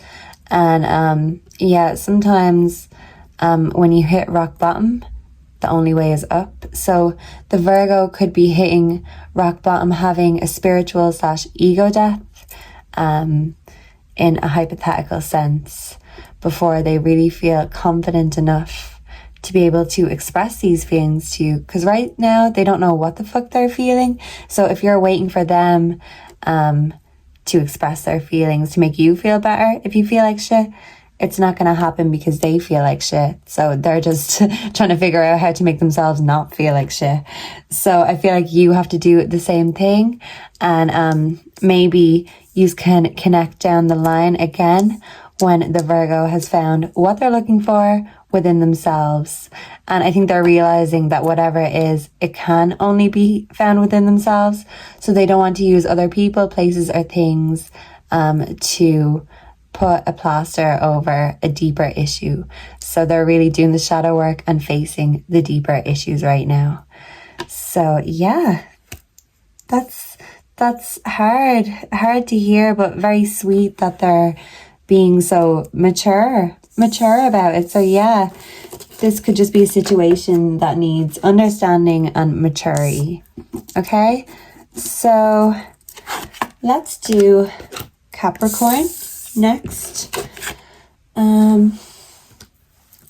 And yeah, sometimes when you hit rock bottom, the only way is up. So the Virgo could be hitting rock bottom, having a spiritual / ego death in a hypothetical sense before they really feel confident enough to be able to express these feelings to you. Because right now they don't know what the fuck they're feeling. So if you're waiting for them to express their feelings to make you feel better, if you feel like shit, it's not going to happen because they feel like shit. So they're just trying to figure out how to make themselves not feel like shit. So I feel like you have to do the same thing. And maybe you can connect down the line again when the Virgo has found what they're looking for within themselves. And I think they're realizing that whatever it is, it can only be found within themselves. So they don't want to use other people, places, or things to put a plaster over a deeper issue. So they're really doing the shadow work and facing the deeper issues right now. So yeah, that's hard to hear, but very sweet that they're being so mature about it. So yeah, this could just be a situation that needs understanding and maturity. Okay, so let's do Capricorn next.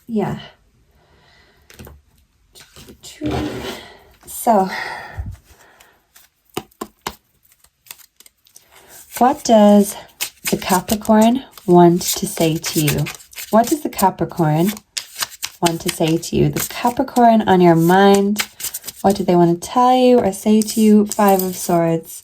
Yeah. So, what does the Capricorn want to say to you? What does the Capricorn want to say to you? The Capricorn on your mind. What do they want to tell you or say to you? 5 of Swords.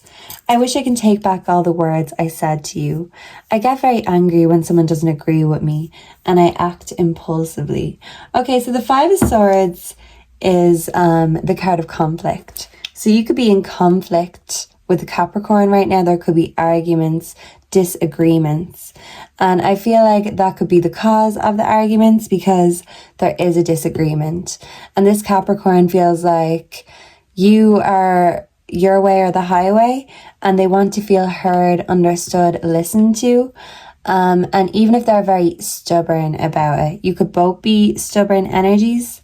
I wish I can take back all the words I said to you. I get very angry when someone doesn't agree with me and I act impulsively. Okay, so the 5 of Swords is the card of conflict. So you could be in conflict with the Capricorn right now. There could be arguments, disagreements. And I feel like that could be the cause of the arguments because there is a disagreement. And this Capricorn feels like you are your way or the highway, and they want to feel heard, understood, listened to. And even if they're very stubborn about it, you could both be stubborn energies,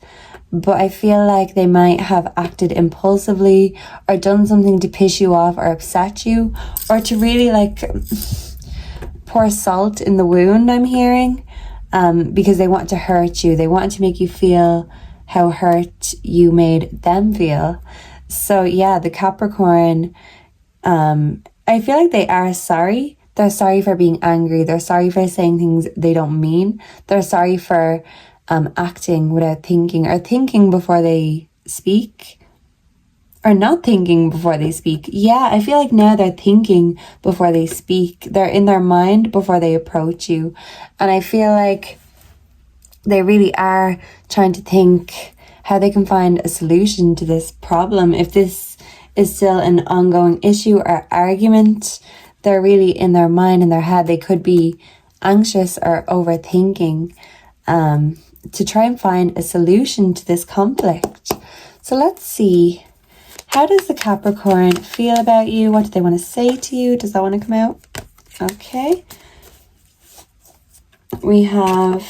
but I feel like they might have acted impulsively or done something to piss you off or upset you, or to really like pour salt in the wound, I'm hearing, because they want to hurt you. They want to make you feel how hurt you made them feel. So yeah, the Capricorn, I feel like they are sorry. They're sorry for being angry. They're sorry for saying things they don't mean. They're sorry for acting without thinking, or thinking before they speak, or not thinking before they speak. Yeah, I feel like now they're thinking before they speak. They're in their mind before they approach you. And I feel like they really are trying to think how they can find a solution to this problem. If this is still an ongoing issue or argument, they're really in their mind, in their head. They could be anxious or overthinking to try and find a solution to this conflict. So let's see. How does the Capricorn feel about you? What do they want to say to you? Does that want to come out? Okay. We have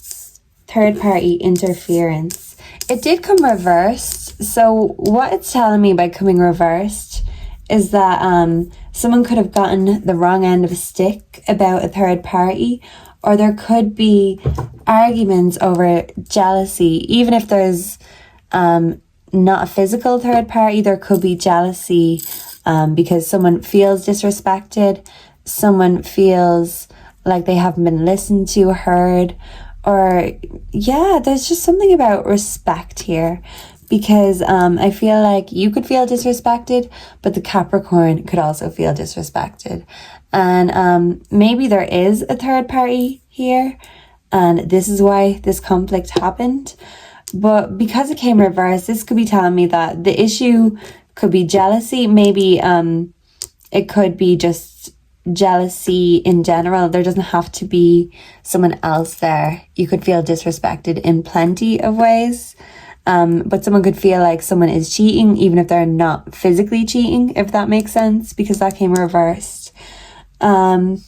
third party interference. It did come reversed. So what it's telling me by coming reversed is that someone could have gotten the wrong end of a stick about a third party, or there could be arguments over jealousy. Even if there's not a physical third party, there could be jealousy because someone feels disrespected, someone feels like they haven't been listened to, heard, or yeah, there's just something about respect here, because I feel like you could feel disrespected, but the Capricorn could also feel disrespected. And maybe there is a third party here, and this is why this conflict happened. But because it came reversed, this could be telling me that the issue could be jealousy. Maybe it could be just jealousy in general. There doesn't have to be someone else there. You could feel disrespected in plenty of ways. But someone could feel like someone is cheating, even if they're not physically cheating, if that makes sense, because that came reversed. But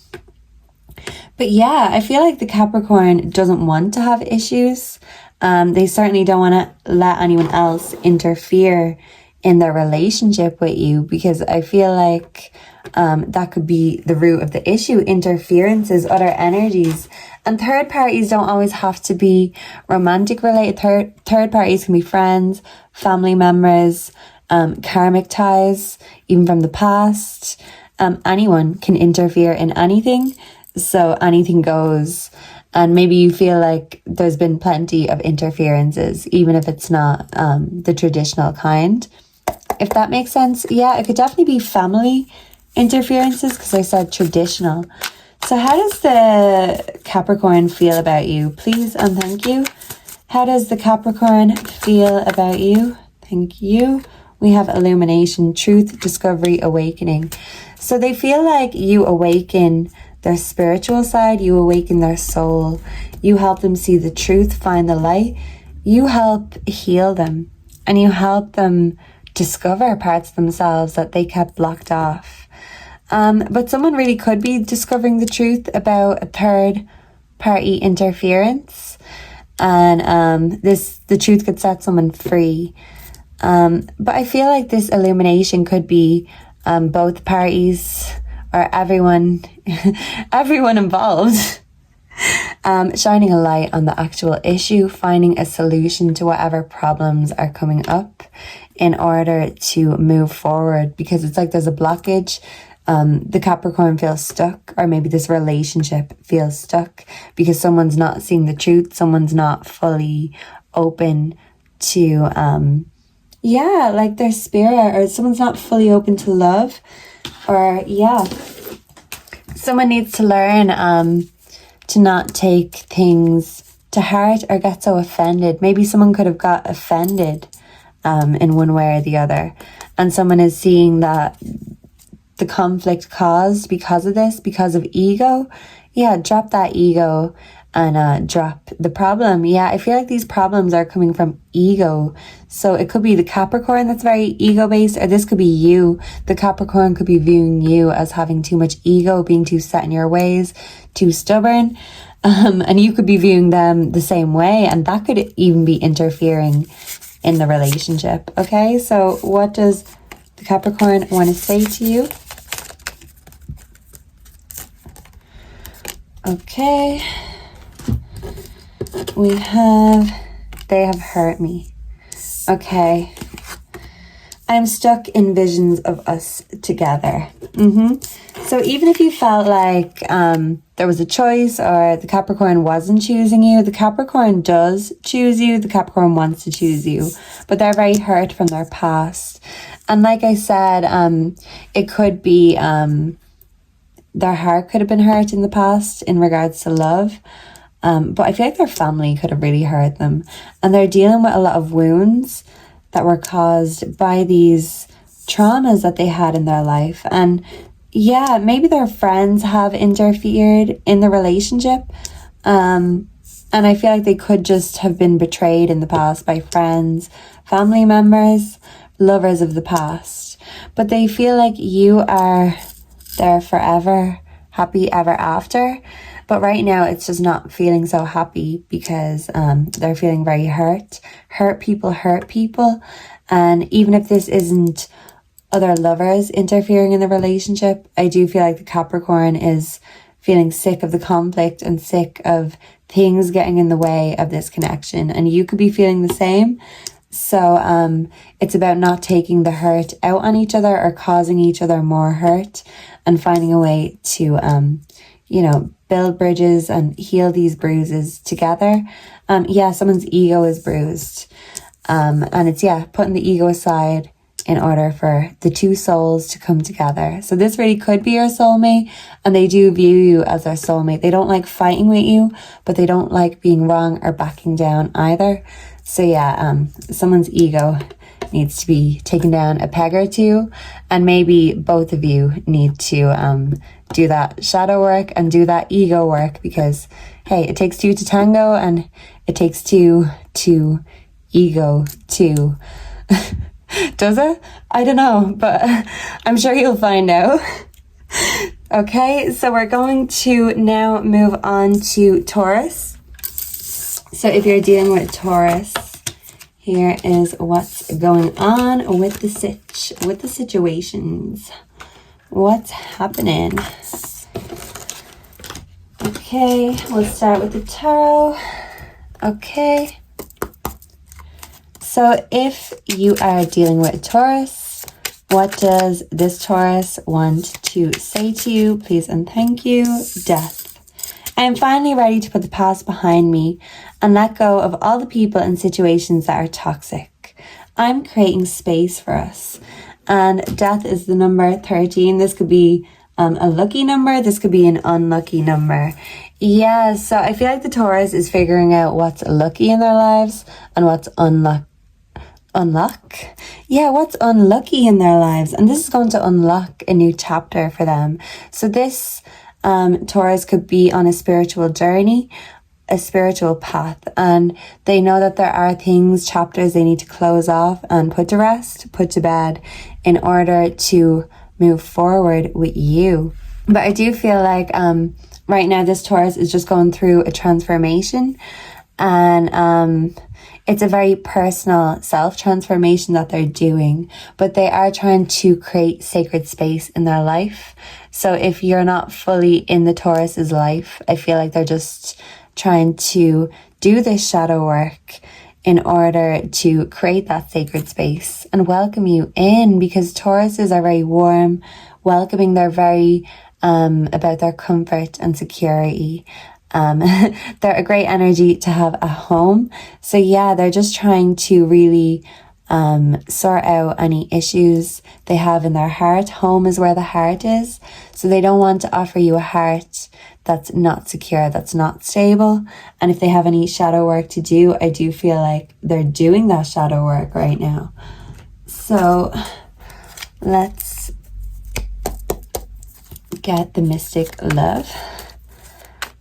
yeah, I feel like the Capricorn doesn't want to have issues. They certainly don't want to let anyone else interfere in their relationship with you, because I feel like that could be the root of the issue. Interferences, other energies. And third parties don't always have to be romantic related. Third parties can be friends, family members, karmic ties, even from the past. Anyone can interfere in anything, so anything goes. And maybe you feel like there's been plenty of interferences, even if it's not the traditional kind, if that makes sense. Yeah, it could definitely be family interferences, because I said traditional. So how does the Capricorn feel about you? Please and thank you. How does the Capricorn feel about you? Thank you. We have illumination, truth, discovery, awakening. So they feel like you awaken their spiritual side, you awaken their soul, you help them see the truth, find the light, you help heal them, and you help them discover parts of themselves that they kept blocked off. But someone really could be discovering the truth about a third party interference, and the truth could set someone free. But I feel like this illumination could be both parties or everyone involved shining a light on the actual issue, finding a solution to whatever problems are coming up in order to move forward, because it's like there's a blockage. The Capricorn feels stuck, or maybe this relationship feels stuck because someone's not seeing the truth, someone's not fully open to like their spirit, or someone's not fully open to love, or someone needs to learn to not take things to heart or get so offended. Maybe someone could have got offended in one way or the other, and someone is seeing that the conflict caused because of this, because of ego. Drop that ego and drop the problem. I feel like these problems are coming from ego. So it could be the Capricorn that's very ego-based, or this could be you. The Capricorn could be viewing you as having too much ego, being too set in your ways, too stubborn. And you could be viewing them the same way, and that could even be interfering in the relationship. Okay, so what does the Capricorn want to say to you? Okay. We have, they have hurt me. Okay. I'm stuck in visions of us together. So even if you felt like there was a choice, or the Capricorn wasn't choosing you, the Capricorn does choose you. The Capricorn wants to choose you, but they're very hurt from their past. And like I said, it could be their heart could have been hurt in the past in regards to love. But I feel like their family could have really hurt them, and they're dealing with a lot of wounds that were caused by these traumas that they had in their life. And maybe their friends have interfered in the relationship, and I feel like they could just have been betrayed in the past by friends, family members, lovers of the past. But they feel like you are there forever, happy ever after. But right now it's just not feeling so happy, because they're feeling very hurt. Hurt people. And even if this isn't other lovers interfering in the relationship, I do feel like the Capricorn is feeling sick of the conflict and sick of things getting in the way of this connection. And you could be feeling the same. So it's about not taking the hurt out on each other or causing each other more hurt, and finding a way to build bridges and heal these bruises together. Someone's ego is bruised. And it's, putting the ego aside in order for the two souls to come together. So this really could be your soulmate, and they do view you as their soulmate. They don't like fighting with you, but they don't like being wrong or backing down either. So someone's ego needs to be taken down a peg or two, and maybe both of you need to do that shadow work and do that ego work, because hey, it takes two to tango, and it takes two to ego too. Does it? I don't know, but I'm sure you'll find out. Okay, so we're going to now move on to Taurus. So if you're dealing with Taurus, here is what's going on with the situations. What's happening? Okay, let's start with the tarot. Okay. So if you are dealing with Taurus, what does this Taurus want to say to you? Please and thank you. Death. I am finally ready to put the past behind me and let go of all the people and situations that are toxic. I'm creating space for us. And death is the number 13. This could be a lucky number. This could be an unlucky number. Yeah, so I feel like the Taurus is figuring out what's lucky in their lives and what's what's unlucky in their lives. And this is going to unlock a new chapter for them. So this Taurus could be on a spiritual journey, a spiritual path, and they know that there are things, chapters they need to close off and put to rest, put to bed in order to move forward with you. But I do feel like right now this Taurus is just going through a transformation, and it's a very personal self-transformation that they're doing, but they are trying to create sacred space in their life. So if you're not fully in the Taurus's life, I feel like they're just trying to do this shadow work in order to create that sacred space and welcome you in, because Tauruses are very warm, welcoming. They're very about their comfort and security. They're a great energy to have at home. So yeah, they're just trying to really sort out any issues they have in their heart. Home is where the heart is. So they don't want to offer you a heart that's not secure, that's not stable. And if they have any shadow work to do, I do feel like they're doing that shadow work right now. So let's get the mystic love.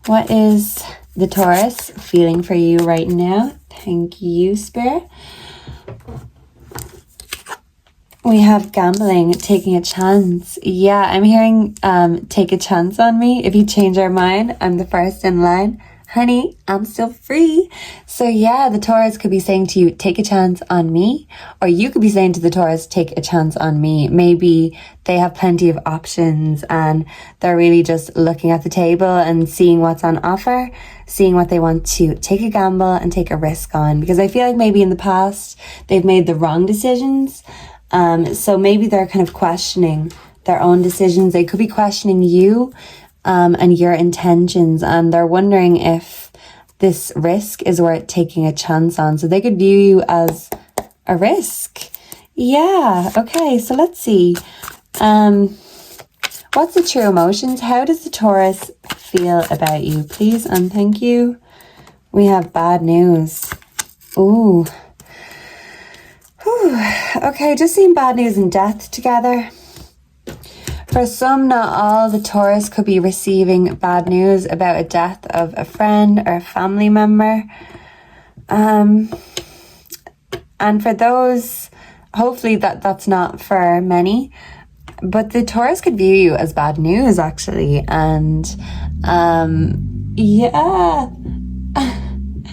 What is the Taurus feeling for you right now? Thank you, Spirit. We have gambling, taking a chance. Yeah, I'm hearing take a chance on me. If you change our mind, I'm the first in line. Honey, I'm still free. So yeah, the Taurus could be saying to you, take a chance on me. Or you could be saying to the Taurus, take a chance on me. Maybe they have plenty of options and they're really just looking at the table and seeing what's on offer, seeing what they want to take a gamble and take a risk on. Because I feel like maybe in the past, they've made the wrong decisions. So maybe they're kind of questioning their own decisions. They could be questioning you and your intentions, and they're wondering if this risk is worth taking a chance on. So they could view you as a risk. Yeah, okay, so let's see. What's the true emotions? How does the Taurus feel about you? Please and thank you. We have bad news. Ooh. Whew. Okay, just seeing bad news and death together. For some, not all, the Taurus could be receiving bad news about a death of a friend or a family member. And for those, hopefully that's not for many. But the Taurus could view you as bad news, actually. And yeah.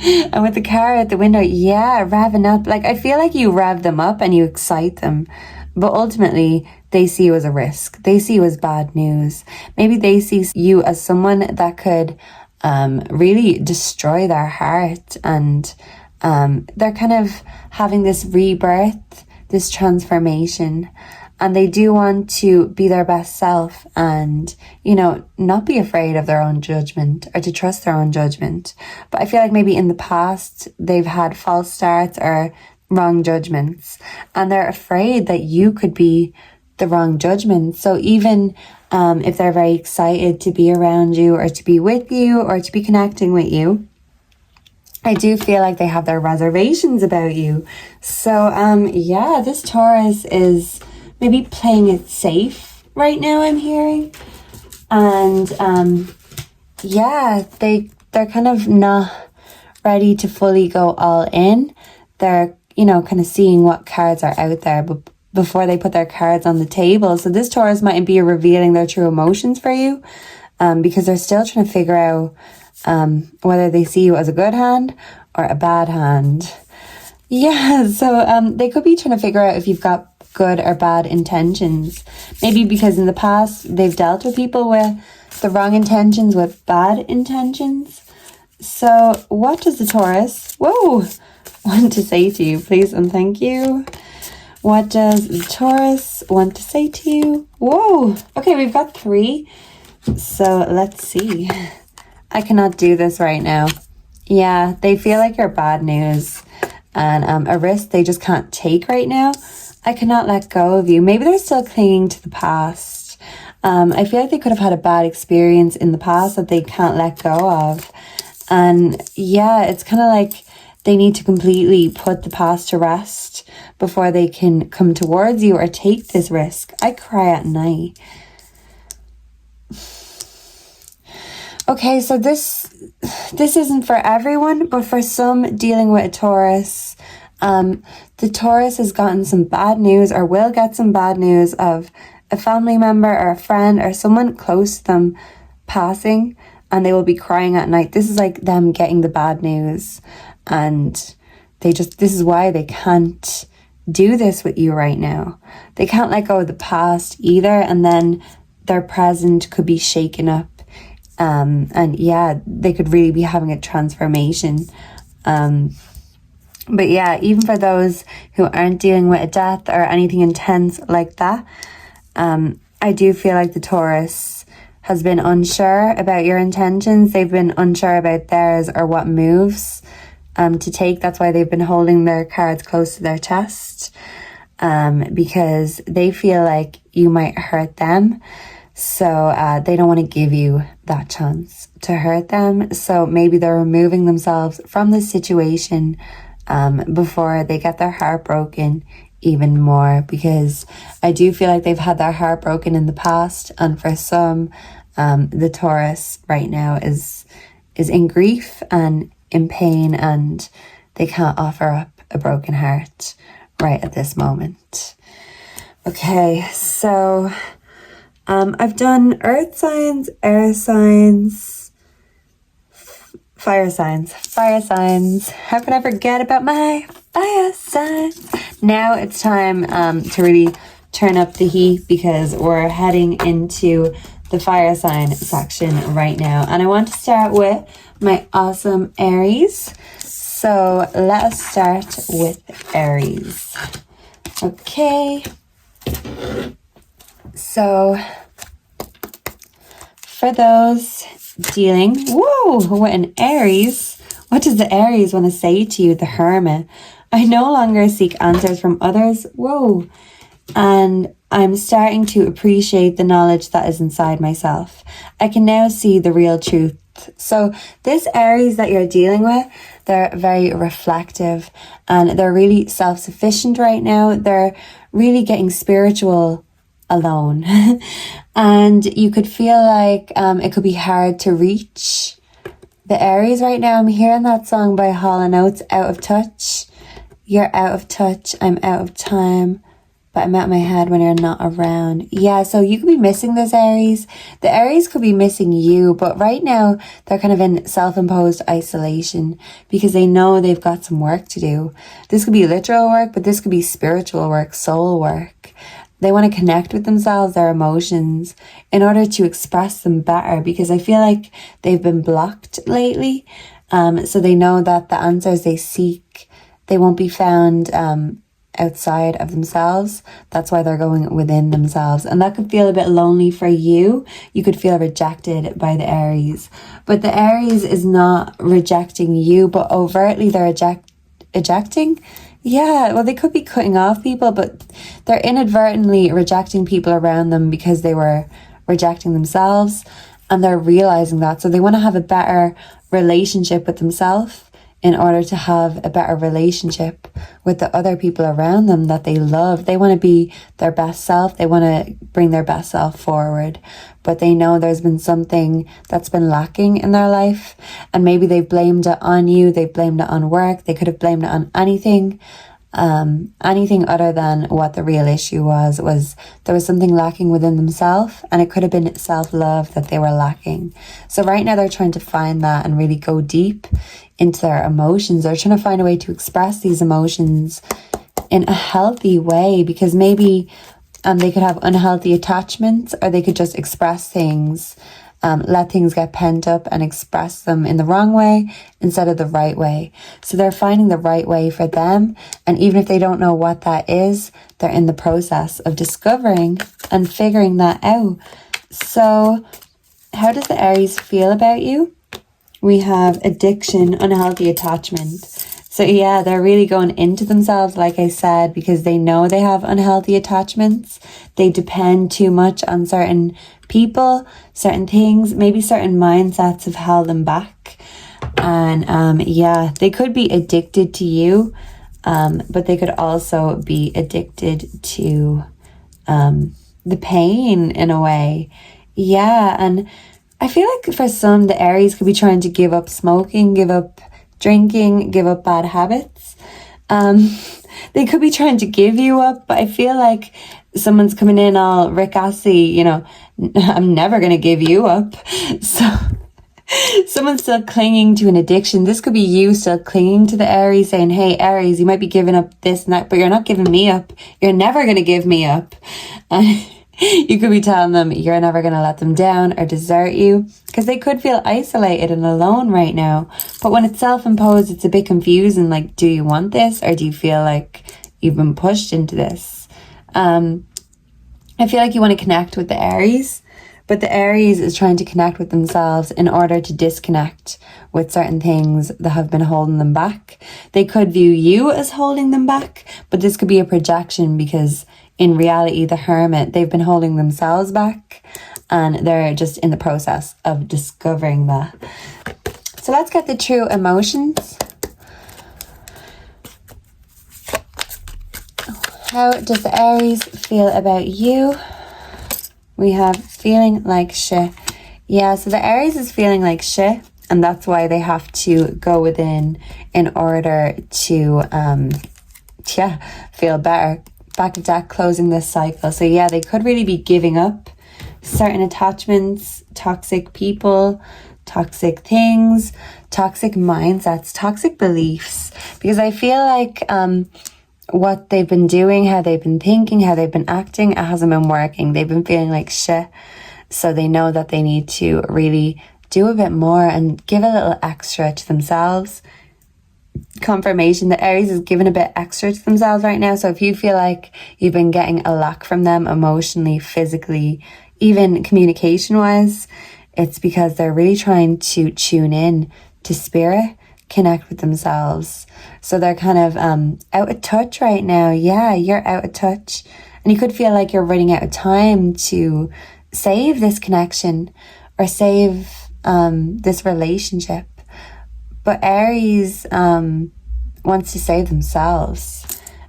And with the car at the window, yeah, revving up. Like, I feel like you rev them up and you excite them. But ultimately, they see you as a risk. They see you as bad news. Maybe they see you as someone that could really destroy their heart. And they're kind of having this rebirth, this transformation. And they do want to be their best self and, you know, not be afraid of their own judgment or to trust their own judgment. But I feel like maybe in the past, they've had false starts or wrong judgments, and they're afraid that you could be the wrong judgment. So even if they're very excited to be around you or to be with you or to be connecting with you, I do feel like they have their reservations about you. So yeah, this Taurus is maybe playing it safe right now, I'm hearing. And yeah, they're kind of not ready to fully go all in. They're, you know, kind of seeing what cards are out there before they put their cards on the table. So this Taurus might be revealing their true emotions for you, because they're still trying to figure out whether they see you as a good hand or a bad hand. Yeah, so they could be trying to figure out if you've got good or bad intentions. Maybe because in the past they've dealt with people with the wrong intentions, with bad intentions. So what does the Taurus want to say to you? Please and thank you. What does the Taurus want to say to you? Whoa. Okay, we've got 3. So let's see. I cannot do this right now. Yeah, they feel like you're bad news and a risk they just can't take right now. I cannot let go of you. Maybe they're still clinging to the past. I feel like they could have had a bad experience in the past that they can't let go of. And yeah, it's kind of like they need to completely put the past to rest before they can come towards you or take this risk. I cry at night. Okay, so this isn't for everyone, but for some dealing with a Taurus, the Taurus has gotten some bad news or will get some bad news of a family member or a friend or someone close to them passing, and they will be crying at night. This is like them getting the bad news, and this is why they can't do this with you right now. They can't let go of the past either, and then their present could be shaken up. And yeah, they could really be having a transformation. But yeah, even for those who aren't dealing with a death or anything intense like that, I do feel like the Taurus has been unsure about your intentions. They've been unsure about theirs or what moves to take. That's why they've been holding their cards close to their chest, because they feel like you might hurt them. So they don't want to give you that chance to hurt them. So maybe they're removing themselves from the situation before they get their heart broken even more, because I do feel like they've had their heart broken in the past. And for some, the Taurus right now is in grief and in pain, and they can't offer up a broken heart right at this moment. Okay, so I've done earth signs, air signs, fire signs. How could I forget about my fire signs? Now it's time to really turn up the heat, because we're heading into the fire sign section right now. And I want to start with my awesome Aries. So let us start with Aries. Okay. So for those dealing, with an Aries, what does the Aries want to say to you? The Hermit. I no longer seek answers from others. And I'm starting to appreciate the knowledge that is inside myself. I can now see the real truth. So this Aries that you're dealing with, they're very reflective and they're really self-sufficient right now. They're really getting spiritual alone. And you could feel like it could be hard to reach the Aries right now. I'm hearing that song by Hall & Oates, Out of Touch. You're out of touch, I'm out of time, but I'm out of my head when you're not around. Yeah, so you could be missing this Aries. The Aries could be missing you, but right now they're kind of in self-imposed isolation because they know they've got some work to do. This could be literal work, but this could be spiritual work, soul work. They want to connect with themselves, their emotions, in order to express them better, because I feel like they've been blocked lately. So they know that the answers they seek, they won't be found outside of themselves. That's why they're going within themselves. And that could feel a bit lonely for you. You could feel rejected by the Aries. But the Aries is not rejecting you, but overtly they're ejecting. Yeah, well, they could be cutting off people, but they're inadvertently rejecting people around them because they were rejecting themselves, and they're realizing that. So they want to have a better relationship with themselves in order to have a better relationship with the other people around them that they love. They want to be their best self. They want to bring their best self forward. But they know there's been something that's been lacking in their life. And maybe they've blamed it on you. They blamed it on work. They could have blamed it on anything. Anything other than what the real issue was there was something lacking within themselves, and it could have been self-love that they were lacking. So right now they're trying to find that and really go deep into their emotions. They're trying to find a way to express these emotions in a healthy way, because maybe they could have unhealthy attachments, or they could just express things, let things get pent up and express them in the wrong way instead of the right way. So they're finding the right way for them. And even if they don't know what that is, they're in the process of discovering and figuring that out. So how does the Aries feel about you? We have addiction, unhealthy attachment. So yeah, they're really going into themselves, like I said, because they know they have unhealthy attachments. They depend too much on certain people, certain things, maybe certain mindsets have held them back. And yeah, they could be addicted to you, but they could also be addicted to the pain in a way. Yeah, and I feel like for some, the Aries could be trying to give up smoking, give up drinking, give up bad habits. They could be trying to give you up, but I feel like someone's coming in all Rick Astley, you know, I'm never going to give you up. So someone's still clinging to an addiction. This could be you still clinging to the Aries, saying, hey, Aries, you might be giving up this and that, but you're not giving me up. You're never going to give me up. You could be telling them you're never going to let them down or desert you, because they could feel isolated and alone right now. But when it's self-imposed, it's a bit confusing. Like, do you want this, or do you feel like you've been pushed into this? I feel like you want to connect with the Aries, but the Aries is trying to connect with themselves in order to disconnect with certain things that have been holding them back. They could view you as holding them back, but this could be a projection, because in reality, the Hermit, they've been holding themselves back, and they're just in the process of discovering that. So let's get the true emotions. How does the Aries feel about you? We have feeling like shit. Yeah, so the Aries is feeling like shit, and that's why they have to go within in order to, feel better. Back of deck, closing this cycle. So yeah, they could really be giving up certain attachments, toxic people, toxic things, toxic mindsets, toxic beliefs. Because I feel like what they've been doing, how they've been thinking, how they've been acting, it hasn't been working. They've been feeling like shit. So they know that they need to really do a bit more and give a little extra to themselves. Confirmation, the Aries is giving a bit extra to themselves right now. So if you feel like you've been getting a lack from them emotionally, physically, even communication wise, it's because they're really trying to tune in to spirit, connect with themselves. So they're kind of out of touch right now. Yeah, you're out of touch, and you could feel like you're running out of time to save this connection or save this relationship. But Aries wants to save themselves.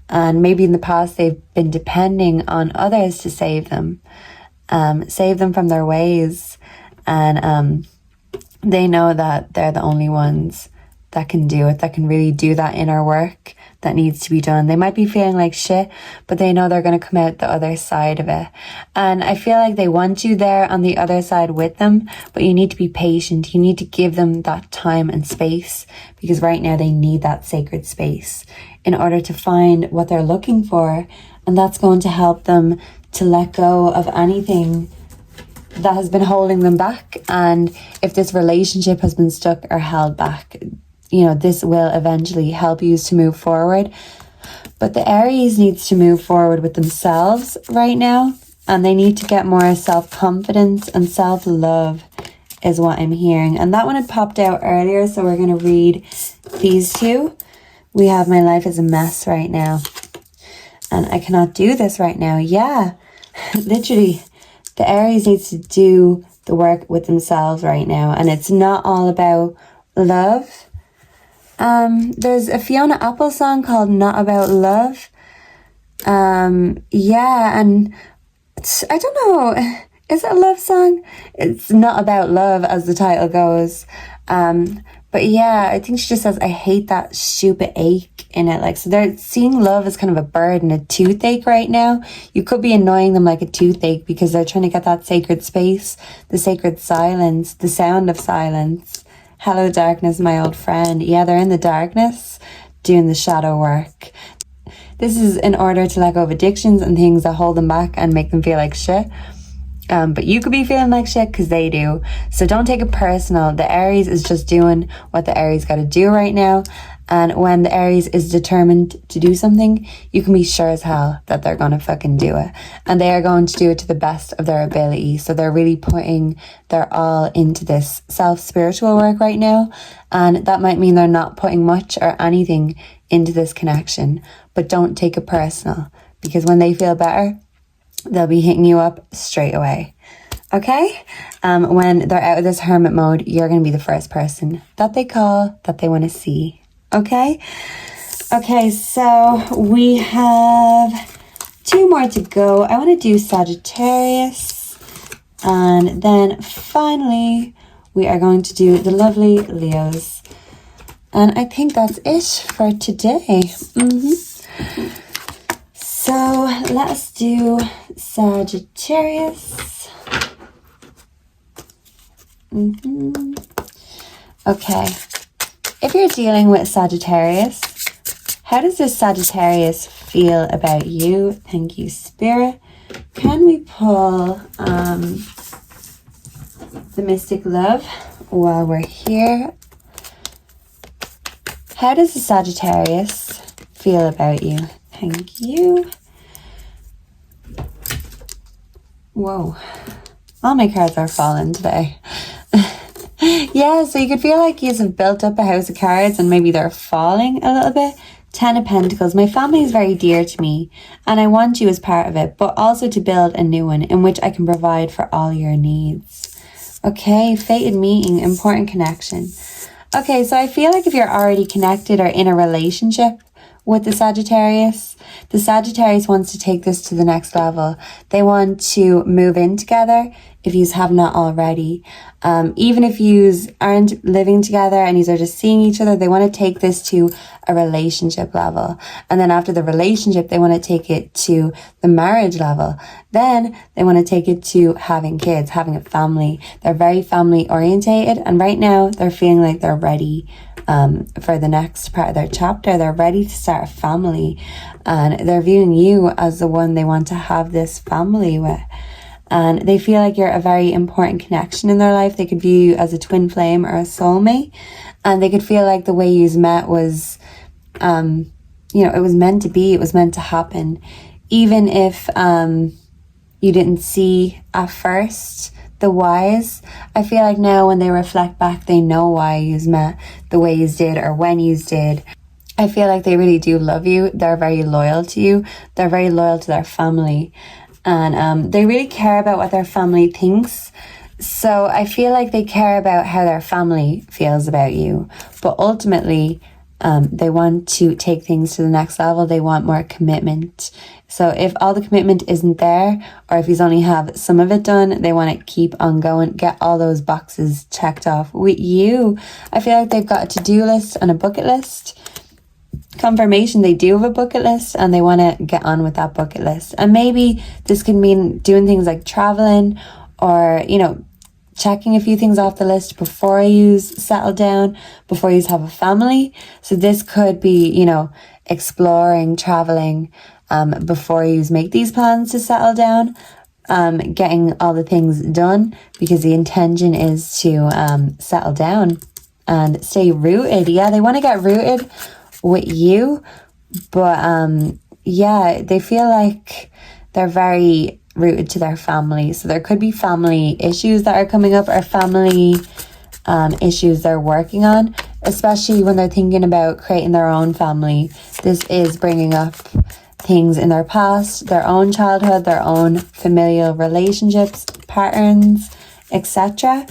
And maybe in the past they've been depending on others to save them from their ways. And they know that they're the only ones that can do it, that can really do that inner work that needs to be done. They might be feeling like shit, but they know they're going to come out the other side of it. And I feel like they want you there on the other side with them, but you need to be patient. You need to give them that time and space, because right now they need that sacred space in order to find what they're looking for. And that's going to help them to let go of anything that has been holding them back. And if this relationship has been stuck or held back, you know, this will eventually help you to move forward. But the Aries needs to move forward with themselves right now, and they need to get more self-confidence and self-love is what I'm hearing. And that one had popped out earlier, so we're going to read these two. We have my life is a mess right now, and I cannot do this right now. Yeah, literally, the Aries needs to do the work with themselves right now, and it's not all about love. There's a Fiona Apple song called Not About Love. Yeah, and I don't know, is it a love song? It's not about love, as the title goes. But yeah, I think she just says, I hate that stupid ache in it. Like, so they're seeing love as kind of a bird and a toothache right now. You could be annoying them like a toothache, because they're trying to get that sacred space, the sacred silence, the sound of silence. Hello, darkness, my old friend. Yeah, they're in the darkness doing the shadow work. This is in order to let go of addictions and things that hold them back and make them feel like shit. But you could be feeling like shit because they do. So don't take it personal. The Aries is just doing what the Aries got to do right now. And when the Aries is determined to do something, you can be sure as hell that they're going to fucking do it. And they are going to do it to the best of their ability. So they're really putting their all into this self-spiritual work right now. And that might mean they're not putting much or anything into this connection. But don't take it personal, because when they feel better, they'll be hitting you up straight away. Okay? When they're out of this hermit mode, you're going to be the first person that they call, that they want to see. Okay? Okay, so we have 2 more to go. I want to do Sagittarius. And then finally, we are going to do the lovely Leos. And I think that's it for today. So let's do Sagittarius. Okay. If you're dealing with Sagittarius, how does this Sagittarius feel about you? Thank you, Spirit. Can we pull the Mystic Love while we're here? How does the Sagittarius feel about you? Thank you. Whoa. All my cards are falling today. Yeah, so you could feel like you have built up a house of cards and maybe they're falling a little bit. 10 of Pentacles. My family is very dear to me and I want you as part of it, but also to build a new one in which I can provide for all your needs. Okay, fated meeting, important connection. Okay, so I feel like if you're already connected or in a relationship with the Sagittarius wants to take this to the next level. They want to move in together if you have not already. Even if you aren't living together and you are just seeing each other, they want to take this to a relationship level. And then after the relationship, they want to take it to the marriage level. Then they want to take it to having kids, having a family. They're very family orientated. And right now they're feeling like they're ready for the next part of their chapter. They're ready to start a family. And they're viewing you as the one they want to have this family with. And they feel like you're a very important connection in their life. They could view you as a twin flame or a soulmate. And they could feel like the way you met was, it was meant to be. It was meant to happen. Even if you didn't see at first the whys, I feel like now when they reflect back, they know why you met the way you did or when you did. I feel like they really do love you. They're very loyal to you. They're very loyal to their family. And they really care about what their family thinks. So I feel like they care about how their family feels about you. But ultimately, they want to take things to the next level. They want more commitment. So if all the commitment isn't there, or if you only have some of it done, they want to keep on going, get all those boxes checked off with you. I feel like they've got a to-do list and a bucket list. Confirmation they do have a bucket list and they want to get on with that bucket list. And maybe this could mean doing things like traveling or, checking a few things off the list before you settle down, before you have a family. So this could be, exploring, traveling before you make these plans to settle down, getting all the things done because the intention is to settle down and stay rooted. Yeah, they want to get rooted with you, but they feel like they're very rooted to their family. So there could be family issues that are coming up or family issues they're working on, especially when they're thinking about creating their own family. This is bringing up things in their past, their own childhood, their own familial relationships, patterns, etc.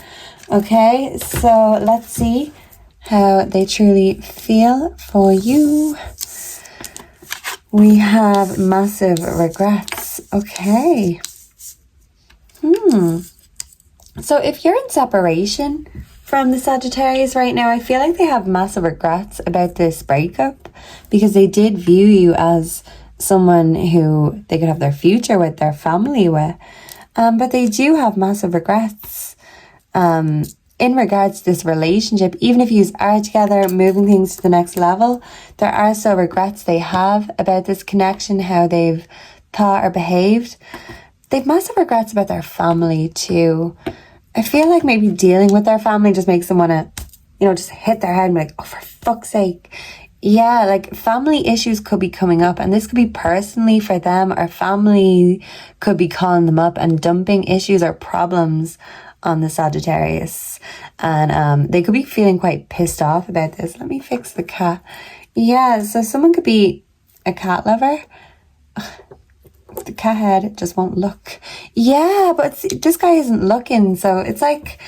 Okay, so let's see how they truly feel for you. We have massive regrets. Okay. So if you're in separation from the Sagittarius right now, I feel like they have massive regrets about this breakup because they did view you as someone who they could have their future with, their family with. But they do have massive regrets. In regards to this relationship, even if you are together, moving things to the next level, there are still regrets they have about this connection, how they've thought or behaved. They've massive regrets about their family too. I feel like maybe dealing with their family just makes them want to, just hit their head and be like, oh, for fuck's sake, Yeah, like family issues could be coming up, and this could be personally for them, or family could be calling them up and dumping issues or problems on the Sagittarius. And they could be feeling quite pissed off about this. Let me fix the cat. Yeah, so someone could be a cat lover. The cat head just won't look. Yeah, but this guy isn't looking, so it's like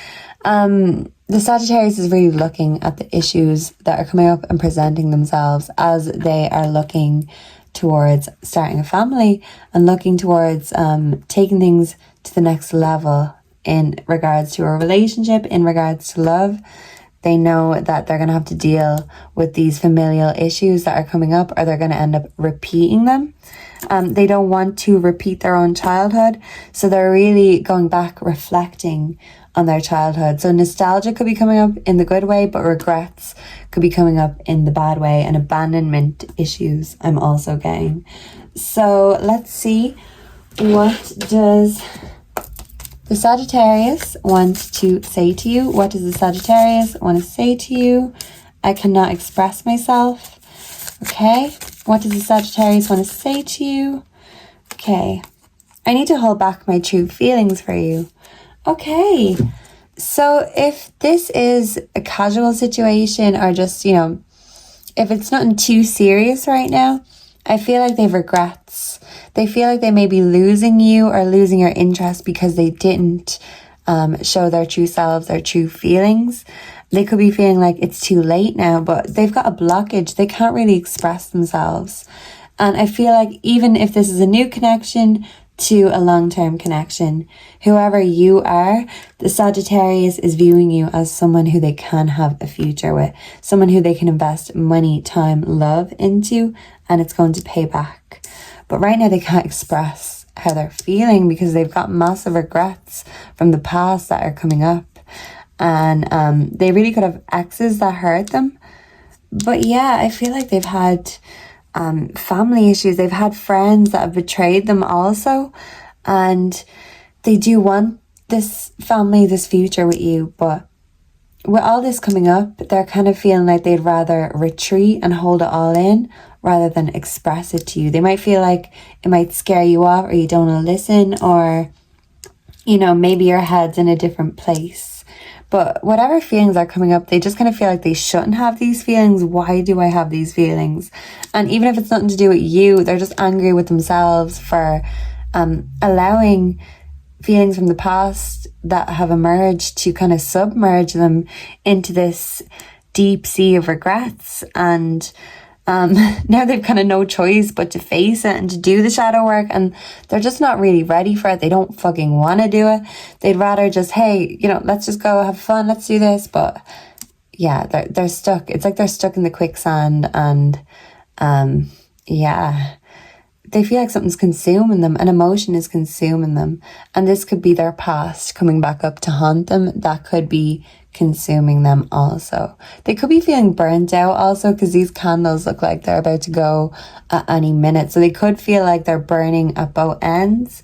the Sagittarius is really looking at the issues that are coming up and presenting themselves as they are looking towards starting a family and looking towards taking things to the next level in regards to a relationship, in regards to love. They know that they're going to have to deal with these familial issues that are coming up, or they're going to end up repeating them. They don't want to repeat their own childhood, so they're really going back, reflecting on their childhood. So nostalgia could be coming up in the good way, but regrets could be coming up in the bad way, and abandonment issues I'm also getting. So let's see, what does the Sagittarius want to say to you? What does the Sagittarius want to say to you? I cannot express myself. Okay. What does the Sagittarius want to say to you? Okay. I need to hold back my true feelings for you. Okay. So if this is a casual situation, or just, if it's nothing too serious right now, I feel like they have regrets. They feel like they may be losing you or losing your interest because they didn't show their true selves, their true feelings. They could be feeling like it's too late now, but they've got a blockage. They can't really express themselves. And I feel like even if this is a new connection to a long-term connection, whoever you are, the Sagittarius is viewing you as someone who they can have a future with, someone who they can invest money, time, love into, and it's going to pay back. But right now they can't express how they're feeling because they've got massive regrets from the past that are coming up. And they really could have exes that hurt them. But yeah, I feel like they've had family issues. They've had friends that have betrayed them also. And they do want this family, this future with you. But with all this coming up, they're kind of feeling like they'd rather retreat and hold it all in rather than express it to you. They might feel like it might scare you off, or you don't want to listen, or, maybe your head's in a different place. But whatever feelings are coming up, they just kind of feel like they shouldn't have these feelings. Why do I have these feelings? And even if it's nothing to do with you, they're just angry with themselves for allowing feelings from the past that have emerged to kind of submerge them into this deep sea of regrets. And now they've kind of no choice but to face it and to do the shadow work, and they're just not really ready for it. They don't fucking want to do it. They'd rather just, hey, let's just go have fun, let's do this. But yeah, they're stuck. It's like they're stuck in the quicksand, and yeah, they feel like something's consuming them, an emotion is consuming them, and this could be their past coming back up to haunt them. That could be consuming them also. They could be feeling burnt out also, because these candles look like they're about to go at any minute. So they could feel like they're burning at both ends.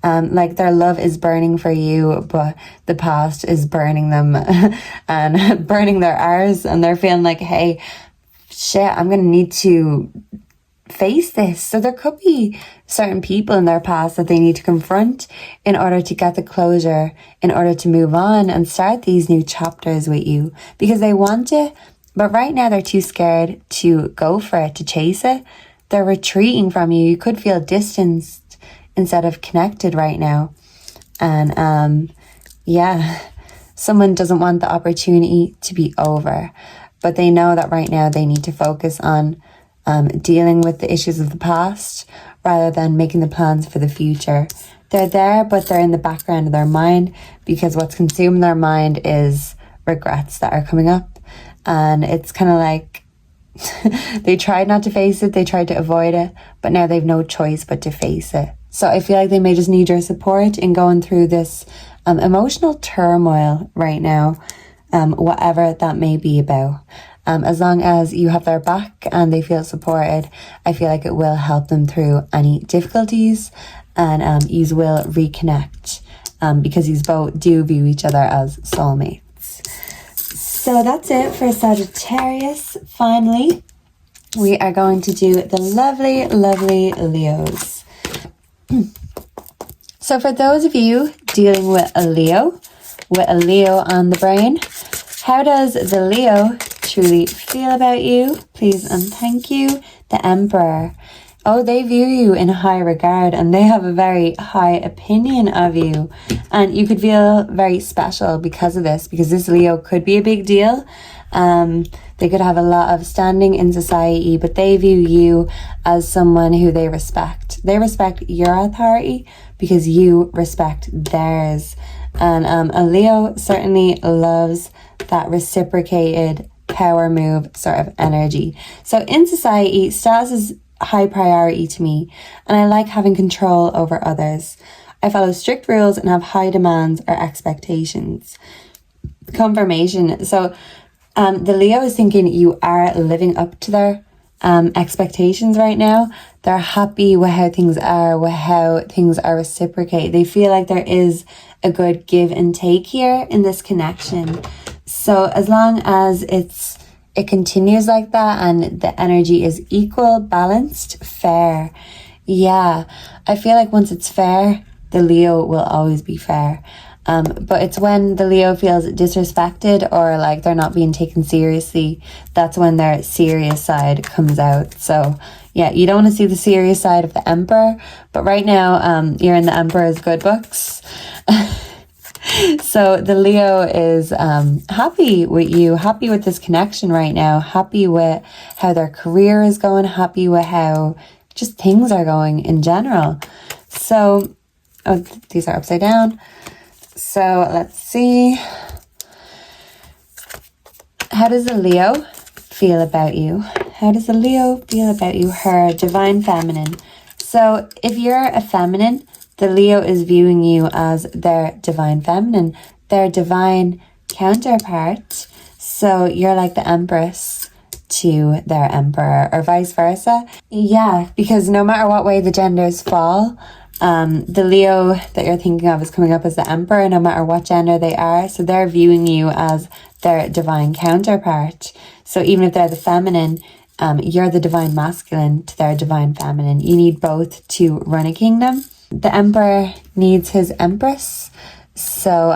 Like their love is burning for you, but the past is burning them and burning their arse, and they're feeling like, hey, shit, I'm gonna need to face this. So there could be certain people in their past that they need to confront in order to get the closure, in order to move on and start these new chapters with you, because they want it, but right now they're too scared to go for it, to chase it. They're retreating from you. You could feel distanced instead of connected right now. And yeah, someone doesn't want the opportunity to be over, but they know that right now they need to focus on dealing with the issues of the past rather than making the plans for the future. They're there, but they're in the background of their mind, because what's consuming their mind is regrets that are coming up. And it's kind of like they tried not to face it, they tried to avoid it, but now they've no choice but to face it. So I feel like they may just need your support in going through this emotional turmoil right now, whatever that may be about. As long as you have their back and they feel supported, I feel like it will help them through any difficulties, and you will reconnect because you both do view each other as soulmates. So that's it for Sagittarius. Finally, we are going to do the lovely, lovely Leos. So for those of you dealing with a Leo on the brain, how does the Leo truly feel about you? Please and thank you. The Emperor. Oh, they view you in high regard and they have a very high opinion of you. And you could feel very special because of this, because this Leo could be a big deal. They could have a lot of standing in society, but they view you as someone who they respect. They respect your authority because you respect theirs. And a Leo certainly loves that reciprocated power move sort of energy. So in society, status is high priority to me, and I like having control over others. I follow strict rules and have high demands or expectations. Confirmation. So the Leo is thinking you are living up to their expectations right now. They're happy with how things are reciprocated. They feel like there is a good give and take here in this connection. So as long as it continues like that and the energy is equal, balanced, fair. Yeah, I feel like once it's fair, the Leo will always be fair. But it's when the Leo feels disrespected or like they're not being taken seriously, that's when their serious side comes out. So yeah, you don't want to see the serious side of the Emperor, but right now you're in the Emperor's good books. So the Leo is happy with you, happy with this connection right now, happy with how their career is going, happy with how just things are going in general. So, oh, these are upside down. So let's see. How does the Leo feel about you? How does the Leo feel about you? Her divine feminine. So if you're a feminine, the Leo is viewing you as their divine feminine, their divine counterpart. So you're like the Empress to their Emperor, or vice versa. Yeah, because no matter what way the genders fall, the Leo that you're thinking of is coming up as the Emperor, no matter what gender they are. So they're viewing you as their divine counterpart. So even if they're the feminine, you're the divine masculine to their divine feminine. You need both to run a kingdom. The Emperor needs his Empress. So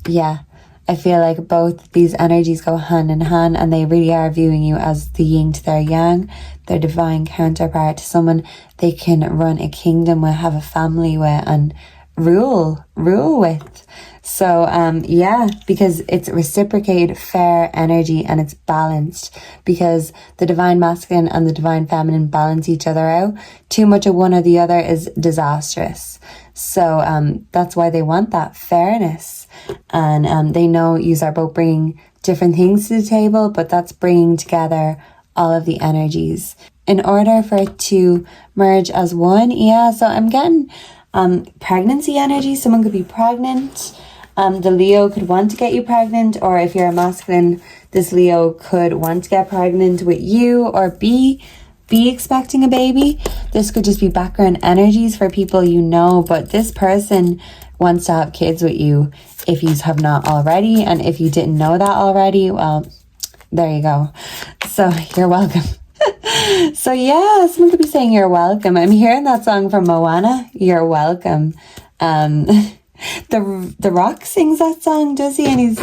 yeah, I feel like both these energies go hand in hand, and they really are viewing you as the yin to their yang, their divine counterpart, someone they can run a kingdom with, have a family with, and rule with. So yeah, because it's reciprocated, fair energy, and it's balanced, because the divine masculine and the divine feminine balance each other out. Too much of one or the other is disastrous. So that's why they want that fairness. And they know you are both bringing different things to the table, but that's bringing together all of the energies in order for it to merge as one. Yeah, so I'm getting pregnancy energy. Someone could be pregnant. The Leo could want to get you pregnant, or if you're a masculine, this Leo could want to get pregnant with you or be expecting a baby. This could just be background energies for people you know, but this person wants to have kids with you if you have not already. And if you didn't know that already, well, there you go. So you're welcome. So yeah, someone could be saying you're welcome. I'm hearing that song from Moana, You're Welcome. The Rock sings that song, does he? And he's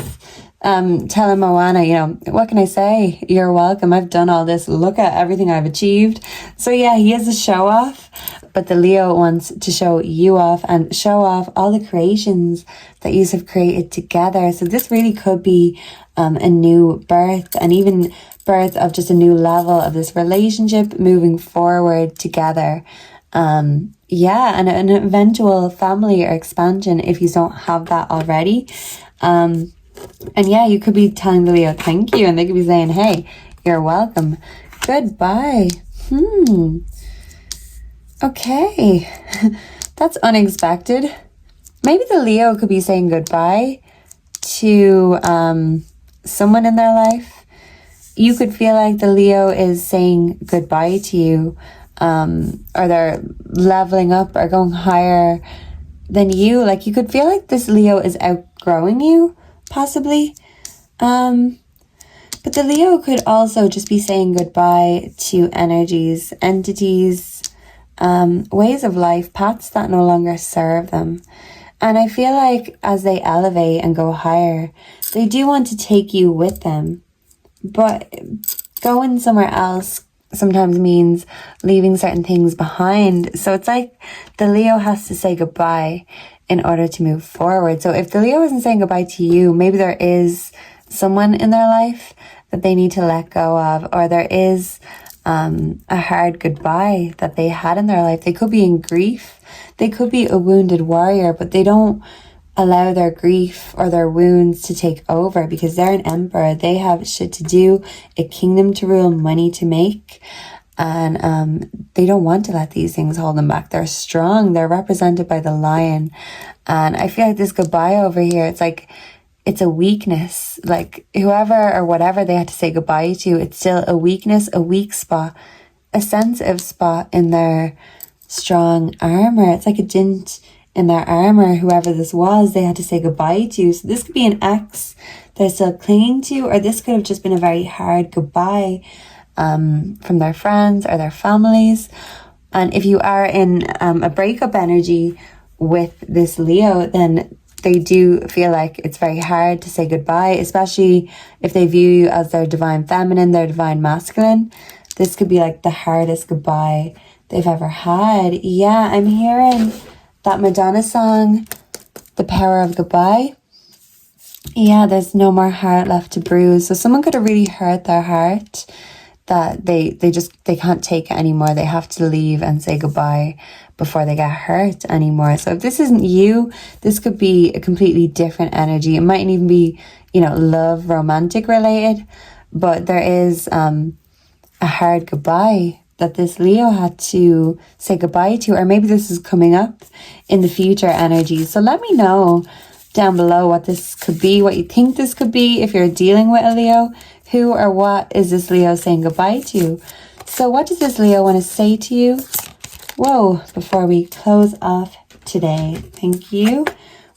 telling Moana, you know, what can I say? You're welcome. I've done all this. Look at everything I've achieved. So yeah, he is a show off, but the Leo wants to show you off and show off all the creations that you have created together. So this really could be a new birth, and even birth of just a new level of this relationship moving forward together. Yeah, and an eventual family or expansion if you don't have that already. And yeah, you could be telling the Leo thank you, and they could be saying, hey, you're welcome. Goodbye. Okay. That's unexpected. Maybe the Leo could be saying goodbye to someone in their life. You could feel like the Leo is saying goodbye to you, or they're leveling up or going higher than you. Like you could feel like this Leo is outgrowing you, possibly. But the Leo could also just be saying goodbye to energies, entities, ways of life, paths that no longer serve them. And I feel like as they elevate and go higher, they do want to take you with them. But going somewhere else sometimes means leaving certain things behind. So it's like the Leo has to say goodbye in order to move forward. So if the Leo isn't saying goodbye to you, maybe there is someone in their life that they need to let go of, or there is a hard goodbye that they had in their life. They could be in grief. They could be a wounded warrior, but they don't allow their grief or their wounds to take over because they're an emperor. They have shit to do, a kingdom to rule, money to make. And they don't want to let these things hold them back. They're strong. They're represented by the lion. And I feel like this goodbye over here, it's like, it's a weakness. Like whoever or whatever they had to say goodbye to, it's still a weakness, a weak spot, a sensitive spot in their strong armor. It's like a dint in their armor, whoever this was, they had to say goodbye to. So this could be an ex they're still clinging to, or this could have just been a very hard goodbye from their friends or their families. And if you are in a breakup energy with this Leo, then they do feel like it's very hard to say goodbye, especially if they view you as their divine feminine, their divine masculine. This could be like the hardest goodbye they've ever had. Yeah, I'm hearing that Madonna song, The Power of Goodbye. Yeah, there's no more heart left to bruise. So someone could have really hurt their heart that they can't take it anymore. They have to leave and say goodbye before they get hurt anymore. So if this isn't you, this could be a completely different energy. It mightn't even be, love, romantic related, but there is a hard goodbye that this Leo had to say goodbye to, or maybe this is coming up in the future energy. So let me know down below what this could be, what you think this could be if you're dealing with a Leo. Who or what is this Leo saying goodbye to? So what does this Leo want to say to you? Whoa, before we close off today. Thank you.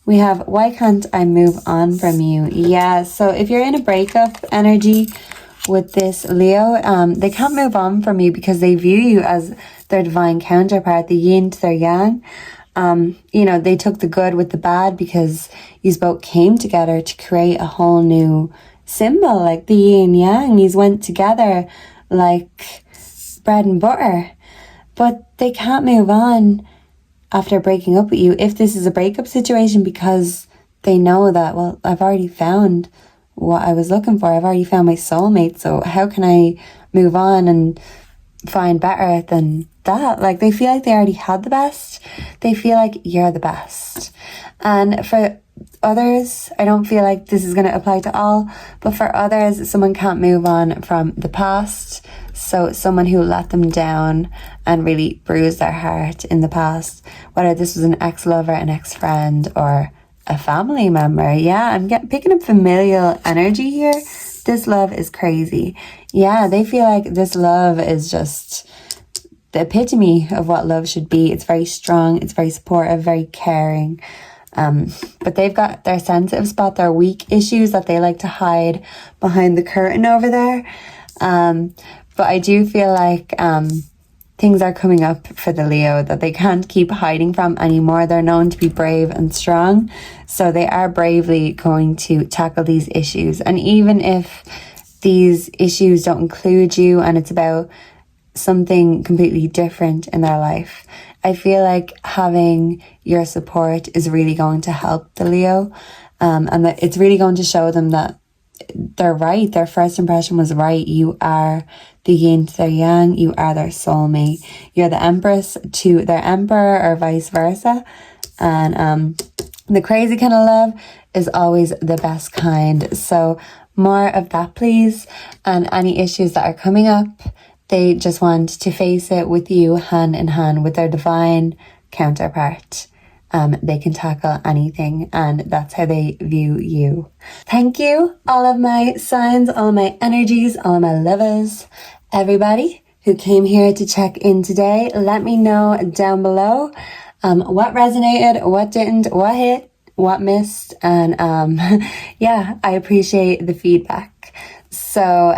We have, why can't I move on from you? Yeah, so if you're in a breakup energy with this Leo, they can't move on from you because they view you as their divine counterpart, the yin to their yang. They took the good with the bad because you both came together to create a whole new symbol, like the yin yang. These went together like bread and butter. But they can't move on after breaking up with you if this is a breakup situation, because they know that, well, I've already found what I was looking for. I've already found my soulmate. So how can I move on and find better than that? Like, they feel like they already had the best. They feel like you're the best. And for others, I don't feel like this is going to apply to all, but for others, someone can't move on from the past. So someone who let them down and really bruised their heart in the past, whether this was an ex-lover, an ex-friend, or a family member. Yeah, I'm picking up familial energy here. This love is crazy. Yeah, they feel like this love is just the epitome of what love should be. It's very strong, it's very supportive, very caring. But they've got their sensitive spot, their weak issues that they like to hide behind the curtain over there. But I do feel like things are coming up for the Leo that they can't keep hiding from anymore. They're known to be brave and strong, so they are bravely going to tackle these issues. And even if these issues don't include you and it's about something completely different in their life, I feel like having your support is really going to help the Leo, and that it's really going to show them that they're right. Their first impression was right. You are the yin to their yang. You are their soulmate. You're the empress to their emperor, or vice versa. And the crazy kind of love is always the best kind. So more of that, please. And any issues that are coming up, they just want to face it with you hand in hand with their divine counterpart. They can tackle anything, and that's how they view you. Thank you, all of my signs, all of my energies, all of my lovers, everybody who came here to check in today. Let me know down below what resonated, what didn't, what hit, what missed, and yeah, I appreciate the feedback. So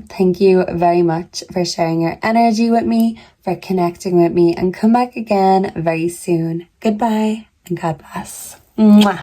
thank you very much for sharing your energy with me, for connecting with me, and come back again very soon. Goodbye and God bless. Mwah.